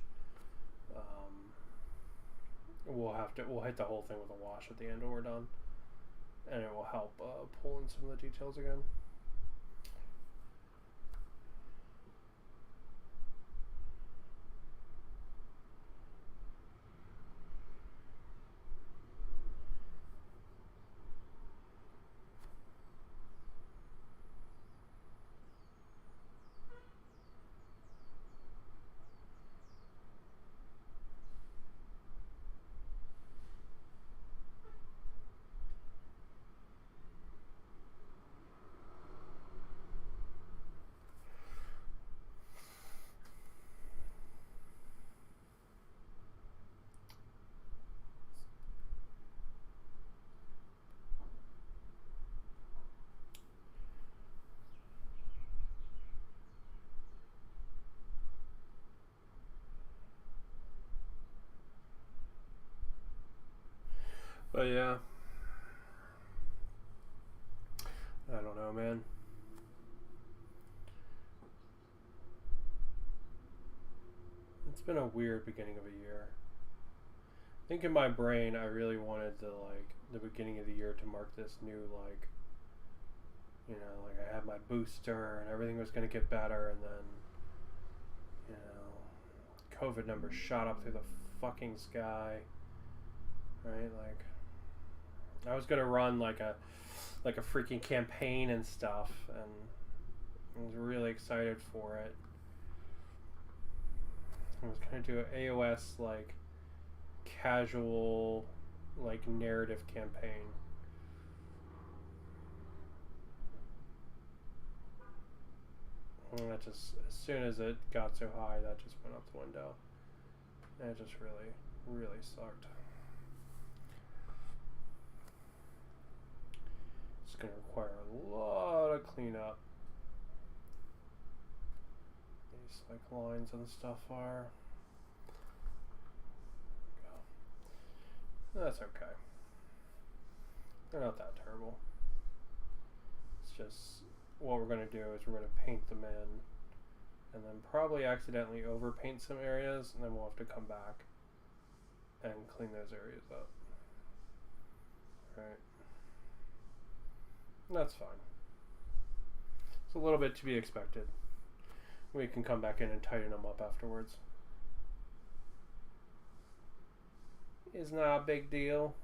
we'll hit the whole thing with a wash at the end when we're done, and it will help pull in some of the details again. But yeah, I don't know, man. It's been a weird beginning of a year. I think in my brain I really wanted to, like, the beginning of the year to mark this new, like, you know, like I had my booster and everything was going to get better, and then, you know, COVID numbers shot up through the fucking sky, right? Like, I was gonna run like a freaking campaign and stuff, and I was really excited for it. I was going to do an AOS, like, casual, like, narrative campaign. And that just, as soon as it got so high, that just went out the window. And it just really, really sucked. It's going to require a lot of cleanup. These, like, lines and stuff are. That's okay. They're not that terrible. It's just, what we're going to do is we're going to paint them in and then probably accidentally overpaint some areas, and then we'll have to come back and clean those areas up. Right. That's fine. It's a little bit to be expected. We can come back in and tighten them up afterwards. It's not a big deal.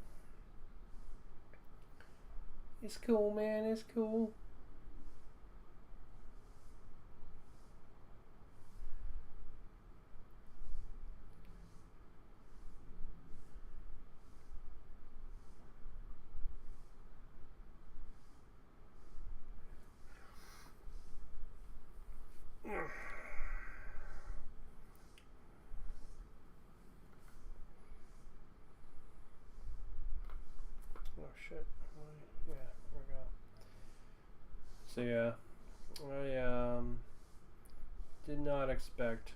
It's cool, man. It's cool. Oh shit. Yeah, there we go. So yeah, I did not expect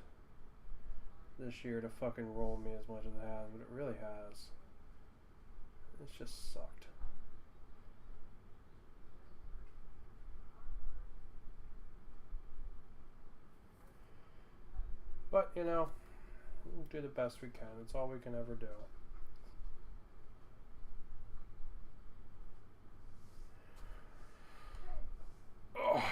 this year to fucking roll me as much as it has, but it really has. It's just sucked. But, you know, we'll do the best we can. It's all we can ever do. Oh.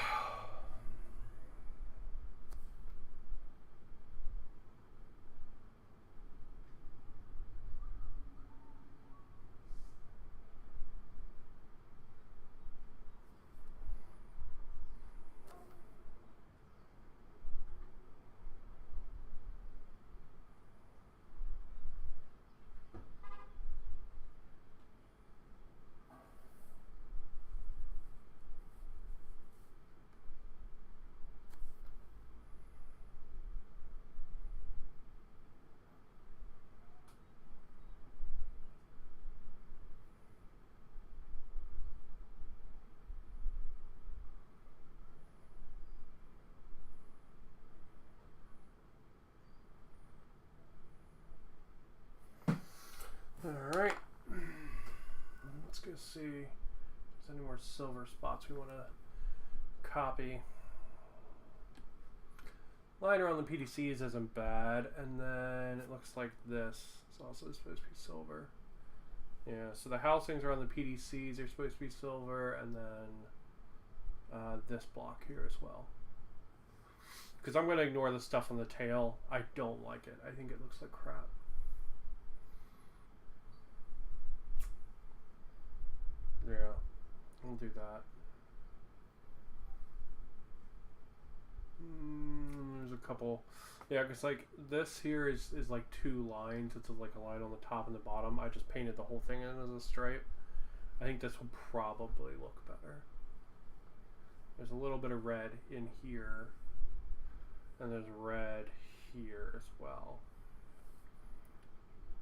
Alright, let's go see if there's any more silver spots we want to copy. Line around the PDCs isn't bad, and then it looks like this is also supposed to be silver. Yeah, so the housings around the PDCs are supposed to be silver, and then this block here as well. Because I'm going to ignore the stuff on the tail. I don't like it. I think it looks like crap. Yeah, I'll do that. There's a couple. Yeah, because like this here is like two lines. It's like a line on the top and the bottom. I just painted the whole thing in as a stripe. I think this will probably look better. There's a little bit of red in here. And there's red here as well.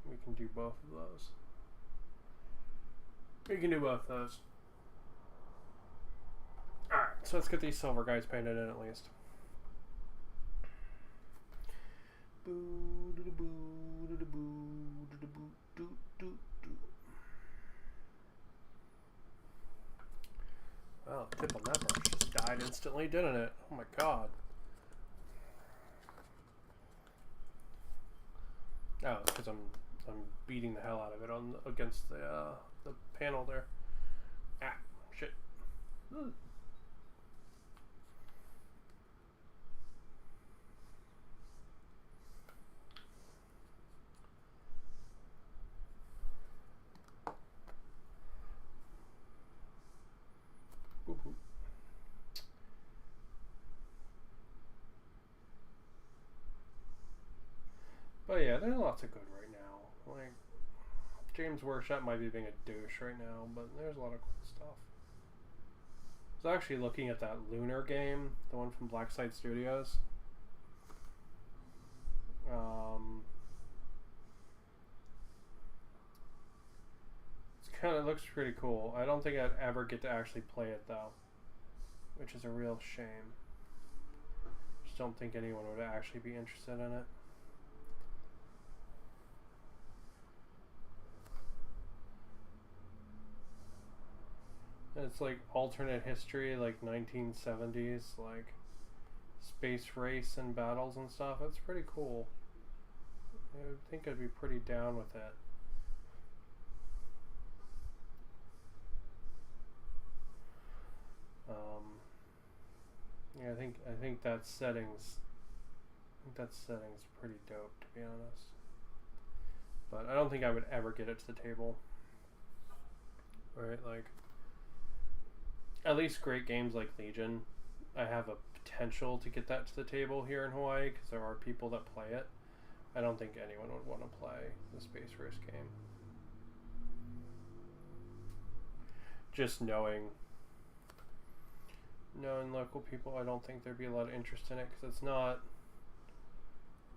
We can do both of those. We can do both those. Alright, so let's get these silver guys painted in at least. Well, the tip on that brush just died instantly, didn't it? Oh my god. Oh, it's because I'm beating the hell out of it on against the panel there. Ah, shit. lots of good right now. Like, James Workshop might be being a douche right now, but there's a lot of cool stuff. I was actually looking at that Lunar game, the one from Blackside Studios. It looks pretty cool. I don't think I'd ever get to actually play it though, which is a real shame. Just don't think anyone would actually be interested in it. It's like alternate history, like 1970s, like space race and battles and stuff. It's pretty cool. I think I'd be pretty down with it. Yeah, I think that setting's pretty dope, to be honest. But I don't think I would ever get it to the table. Right, like, at least great games like Legion, I have a potential to get that to the table here in Hawaii because there are people that play it. I don't think anyone would want to play the Space Race game. Just knowing local people, I don't think there'd be a lot of interest in it because it's not.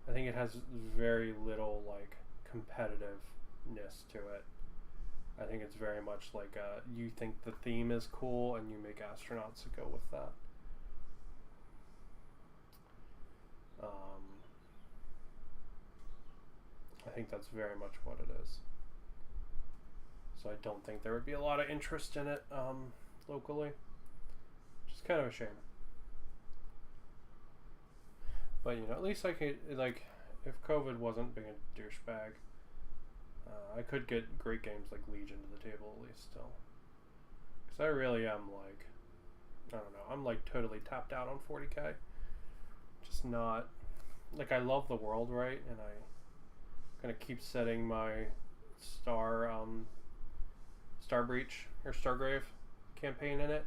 I think it has very little like competitiveness to it. I think it's very much like you think the theme is cool and you make astronauts to go with that. I think that's very much what it is. So I don't think there would be a lot of interest in it locally. Which is kind of a shame. But, you know, at least I could, like, if COVID wasn't being a douchebag, I could get great games like Legion to the table at least still. Because I really am, like, I don't know, I'm, like, totally tapped out on 40k. Just not, like, I love the world, right? And I'm gonna keep setting my Star Breach, or Stargrave campaign in it.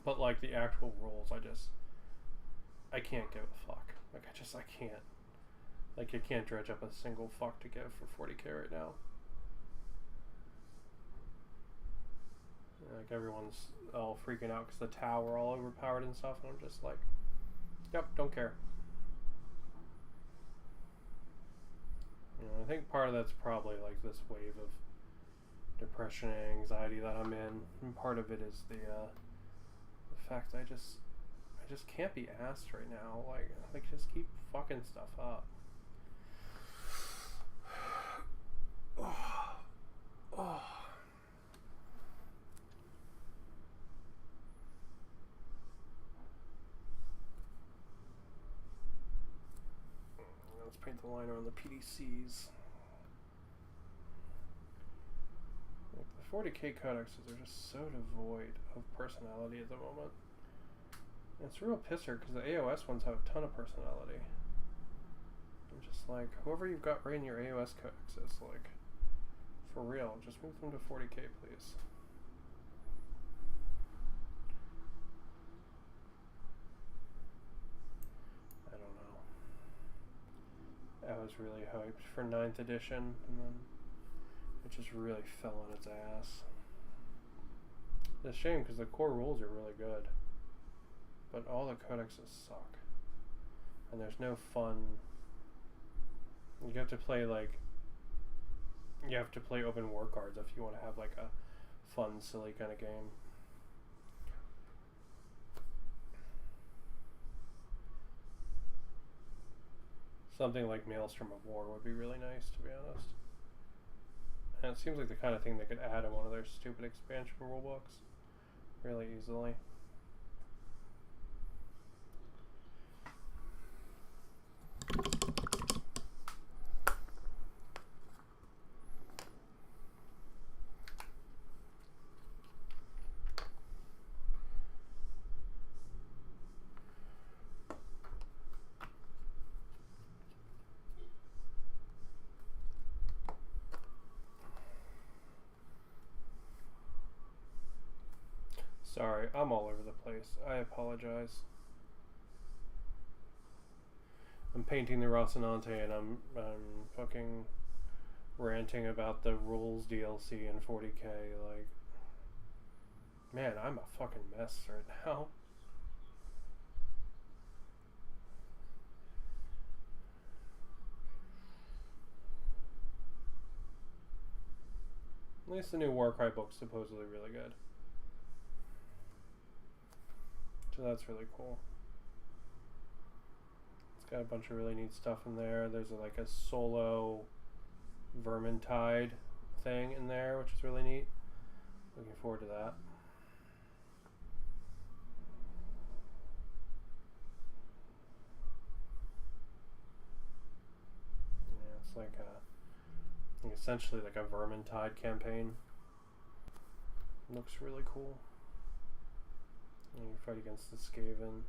But, like, the actual rules, I can't give a fuck. Like, I can't. Like, I can't dredge up a single fuck to give for 40k right now. Like, everyone's all freaking out because the Tau are all overpowered and stuff, and I'm just like, yep, don't care. You know, I think part of that's probably, like, this wave of depression and anxiety that I'm in, and part of it is the fact that I just can't be asked right now. Like just keep fucking stuff up. Let's paint the line around the PDCs. Like, the 40k codexes are just so devoid of personality at the moment. And it's a real pisser because the AOS ones have a ton of personality. I'm just like, whoever you've got right in your AOS codexes, like, for real, just move them to 40k, please. I don't know. I was really hyped for 9th edition, and then it just really fell on its ass. It's a shame because the core rules are really good, but all the codexes suck, and there's no fun. You have to play open war cards if you want to have like a fun, silly kind of game. Something like Maelstrom of War would be really nice, to be honest. And it seems like the kind of thing they could add in one of their stupid expansion rulebooks really easily. Sorry, I'm all over the place. I apologize. I'm painting the Rocinante and I'm fucking ranting about the rules DLC in 40k. Like, man, I'm a fucking mess right now. At least the new Warcry book's supposedly really good. So that's really cool. It's got a bunch of really neat stuff in there. There's like a solo Vermintide thing in there, which is really neat. Looking forward to that. Yeah, it's like essentially like a Vermintide campaign. Looks really cool. And you fight against the Skaven.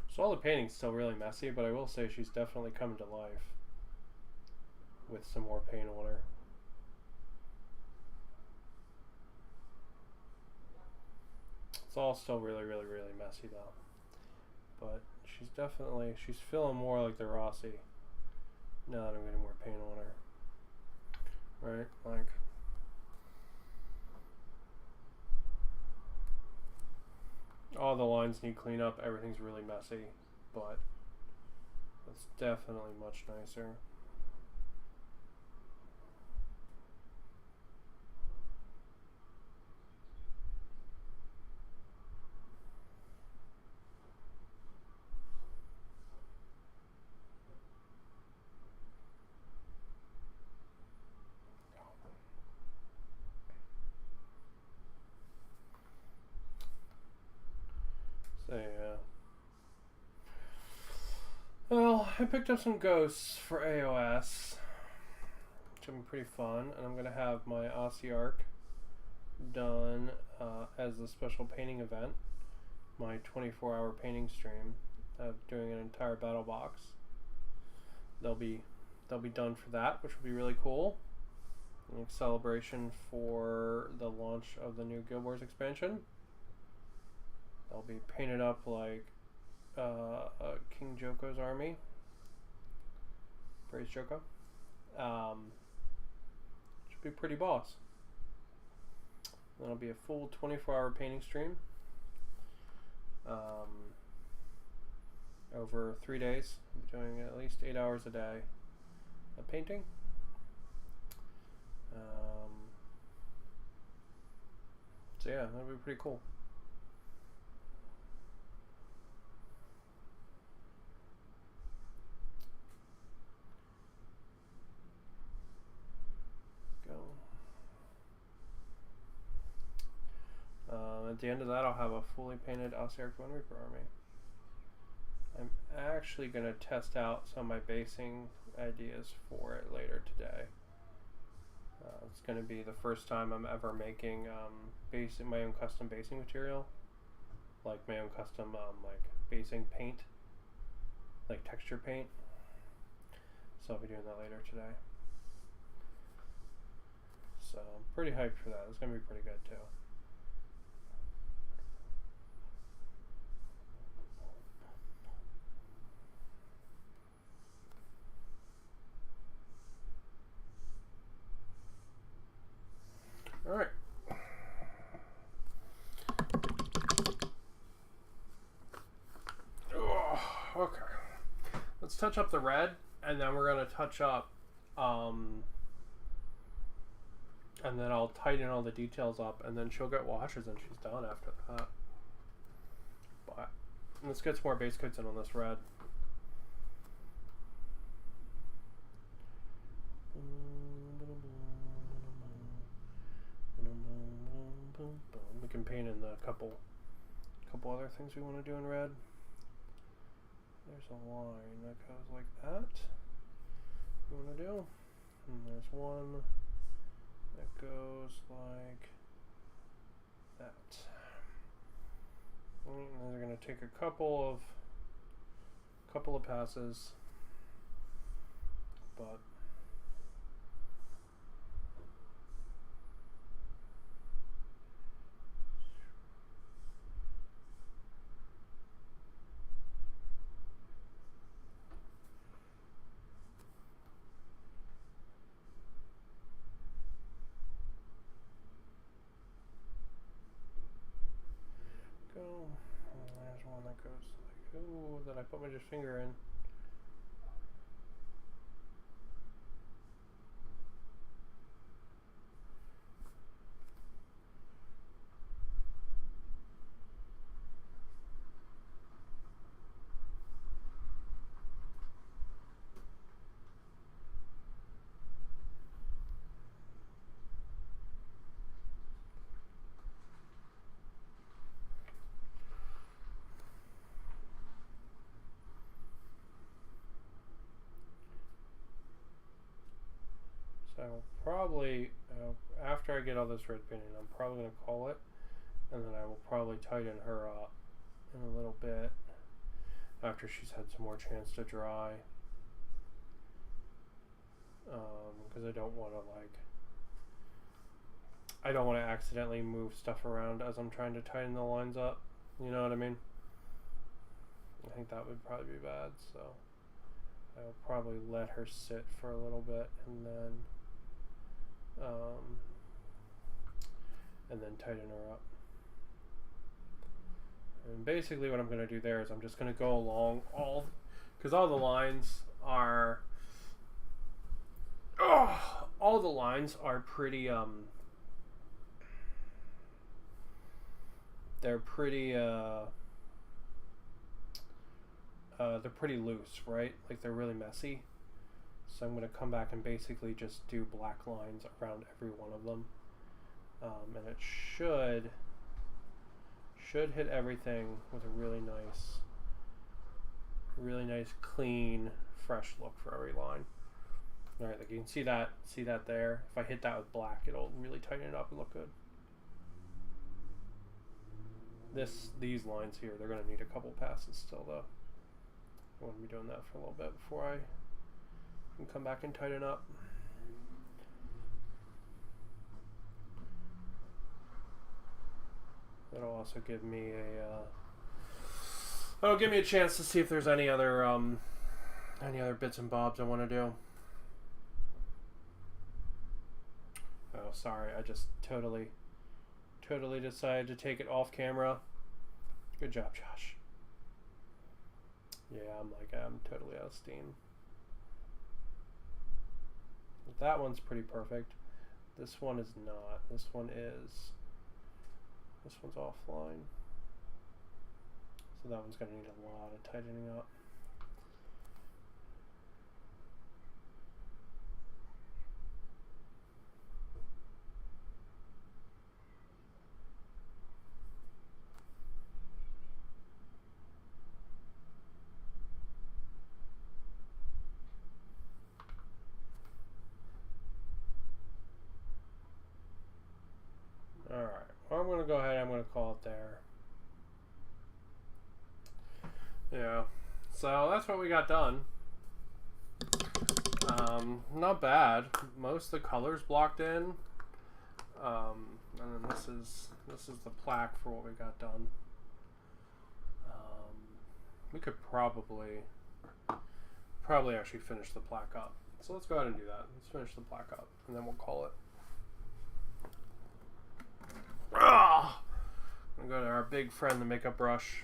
So all the painting's still really messy, but I will say she's definitely coming to life with some more paint on her. It's all still really, really, really messy though. But she's feeling more like the Rossi now that I'm getting more paint on her. Right? Like, all the lines need cleanup, everything's really messy, but it's definitely much nicer. So yeah. Well, I picked up some ghosts for AOS, which have been pretty fun, and I'm going to have my Aussie arc done as a special painting event, my 24-hour painting stream of doing an entire battle box. They'll be done for that, which will be really cool. In celebration for the launch of the new Guild Wars expansion. They'll be painted up like King Joko's army. Praise Joko. Should be pretty boss. That'll be a full 24-hour painting stream. Over 3 days. I'll be doing at least 8 hours a day of painting. So yeah, that'll be pretty cool. At the end of that, I'll have a fully painted Ossiarch Bone Reaper army. I'm actually going to test out some of my basing ideas for it later today. It's going to be the first time I'm ever making my own custom basing material, like my own custom like basing paint, like texture paint. So I'll be doing that later today. So I'm pretty hyped for that. It's going to be pretty good too. All right. Oh, okay. Let's touch up the red, and then we're gonna touch up, and then I'll tighten all the details up, and then she'll get washes, and she's done after that. But let's get some more base coats in on this red. couple other things we want to do in red. There's a line that goes like that. We want to do. And there's one that goes like that. And then they're going to take a couple of passes, but go. And there's one that goes like, ooh, that I put my finger in. So I will probably, after I get all this red painting, I'm probably going to call it, and then I will probably tighten her up in a little bit after she's had some more chance to dry, because I don't want to accidentally move stuff around as I'm trying to tighten the lines up, you know what I mean? I think that would probably be bad, so I'll probably let her sit for a little bit and then tighten her up. And basically what I'm going to do there is I'm just going to go along because all the lines are pretty they're pretty loose, right? Like they're really messy. So I'm going to come back and basically just do black lines around every one of them. And it should hit everything with a really nice, clean, fresh look for every line. All right, like you can see that there. If I hit that with black, it'll really tighten it up and look good. These lines here, they're going to need a couple passes still, though. I want to be doing that for a little bit before I can come back and tighten up. That'll also give me a chance to see if there's any other bits and bobs I want to do. Oh, sorry, I just totally decided to take it off camera. Good job, Josh. Yeah, I'm totally out of steam. That one's pretty perfect. This one is not. This one's offline. So that one's going to need a lot of tightening up. Alright, well, I'm going to go ahead and I'm going to call it there. Yeah, so that's what we got done. Not bad. Most of the colors blocked in. And then this is the plaque for what we got done. We could probably actually finish the plaque up. So let's go ahead and do that. Let's finish the plaque up and then we'll call it. I'm gonna go to our big friend, the makeup brush.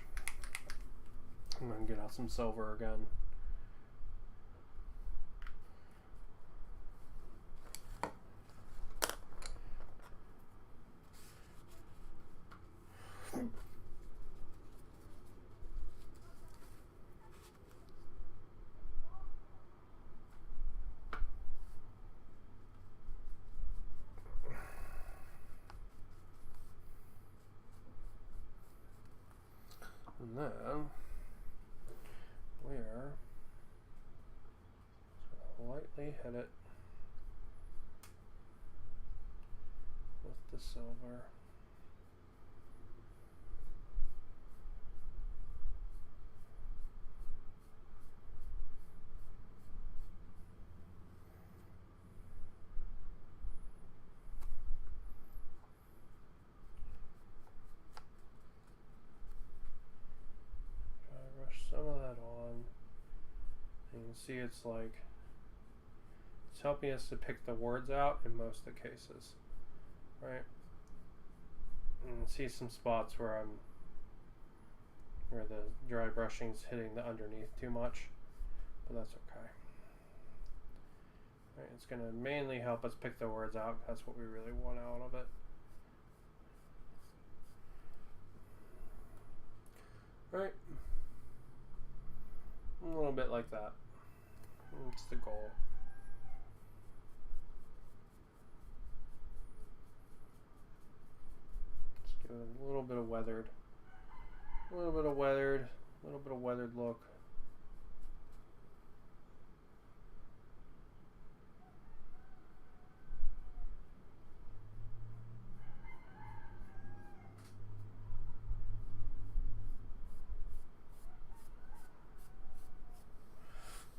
I'm gonna get out some silver again. And then we're lightly hit it with the silver. Some of that on. You can see it's like it's helping us to pick the words out in most of the cases, right? And see some spots where the dry brushing's hitting the underneath too much, but that's okay. Right, it's going to mainly help us pick the words out. That's what we really want out of it. Right. A little bit like that. That's the goal. Let's do a little bit of weathered. A little bit of weathered. A little bit of weathered look.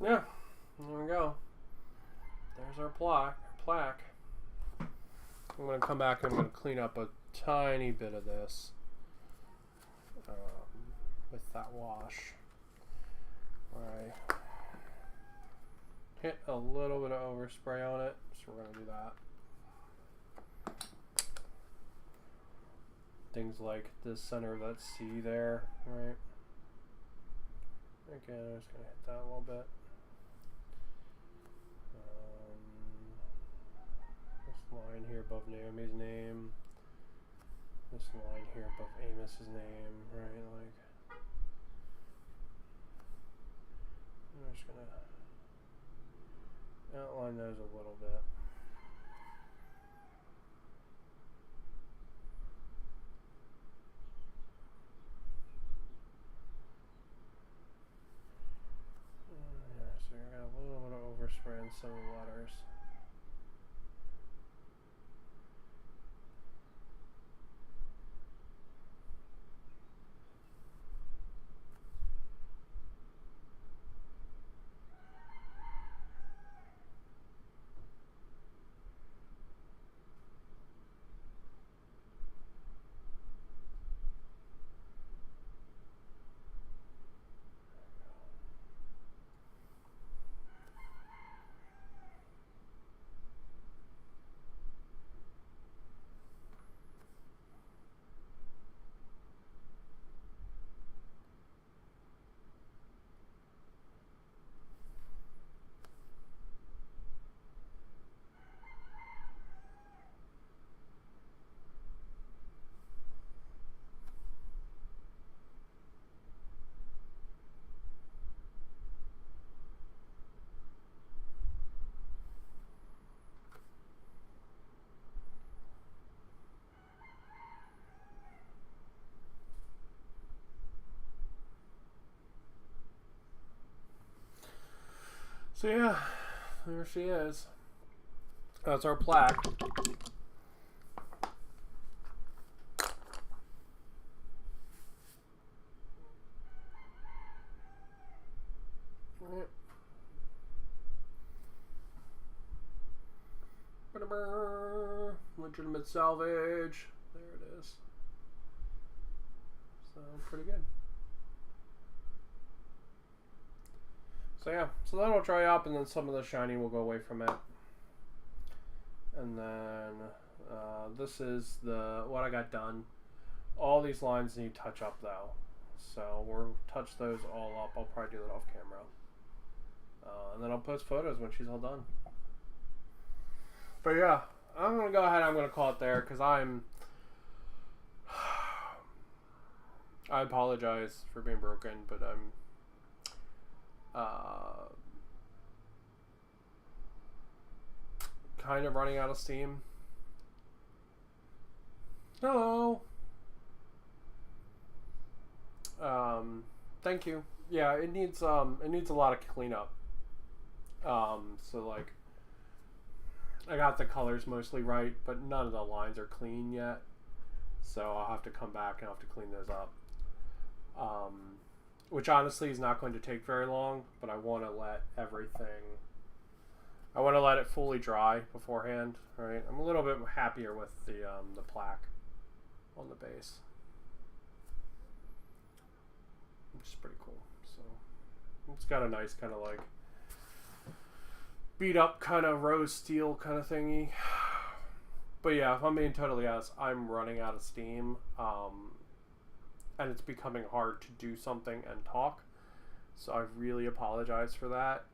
Yeah, there we go. There's our plaque. I'm going to come back and I'm going to clean up a tiny bit of this with that wash. Where I hit a little bit of overspray on it, so we're going to do that. Things like the center of that C there, right? Again, I'm just going to hit that a little bit. This line here above Naomi's name. This line here above Amos's name, right? Like, I'm just going to outline those a little bit. Yeah, so you got a little bit of overspray in some of the letters. So yeah, there she is. That's our plaque. Legitimate salvage. There it is. So pretty good. So yeah, so that'll dry up and then some of the shiny will go away from it. And then this is what I got done. All these lines need touch up though. So we'll touch those all up. I'll probably do that off camera. And then I'll post photos when she's all done. But yeah, I'm going to go ahead. I'm going to call it there because I apologize for being broken, but I'm kind of running out of steam. Hello. Thank you. Yeah, it needs a lot of cleanup. So like, I got the colors mostly right, but none of the lines are clean yet. So I'll have to come back and I'll have to clean those up. Which honestly is not going to take very long, but I want to let everything... I want to let it fully dry beforehand, right? I'm a little bit happier with the plaque on the base. Which is pretty cool. So it's got a nice kind of like beat up kind of rose steel kind of thingy. But yeah, if I'm being totally honest, I'm running out of steam. And it's becoming hard to do something and talk. So I really apologize for that.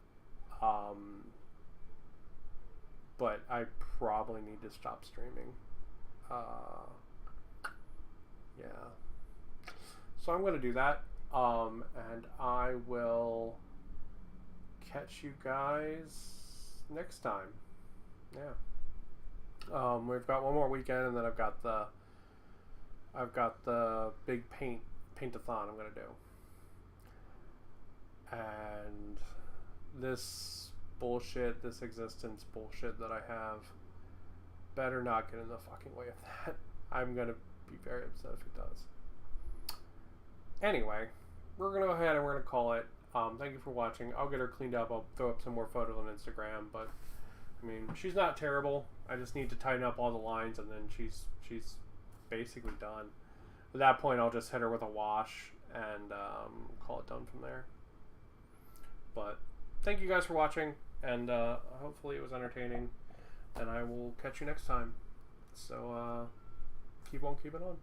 But I probably need to stop streaming. Yeah. So I'm going to do that. And I will catch you guys next time. Yeah. We've got one more weekend, and then I've got the big paint-a-thon I'm going to do. And this bullshit, this existence bullshit that I have better not get in the fucking way of that. I'm going to be very upset if it does. Anyway, we're going to go ahead and we're going to call it. Thank you for watching. I'll get her cleaned up. I'll throw up some more photos on Instagram, but I mean, she's not terrible. I just need to tighten up all the lines, and then she's basically done. At that point, I'll just hit her with a wash and call it done from there. But thank you guys for watching, and hopefully it was entertaining, and I will catch you next time. So keep on keeping on.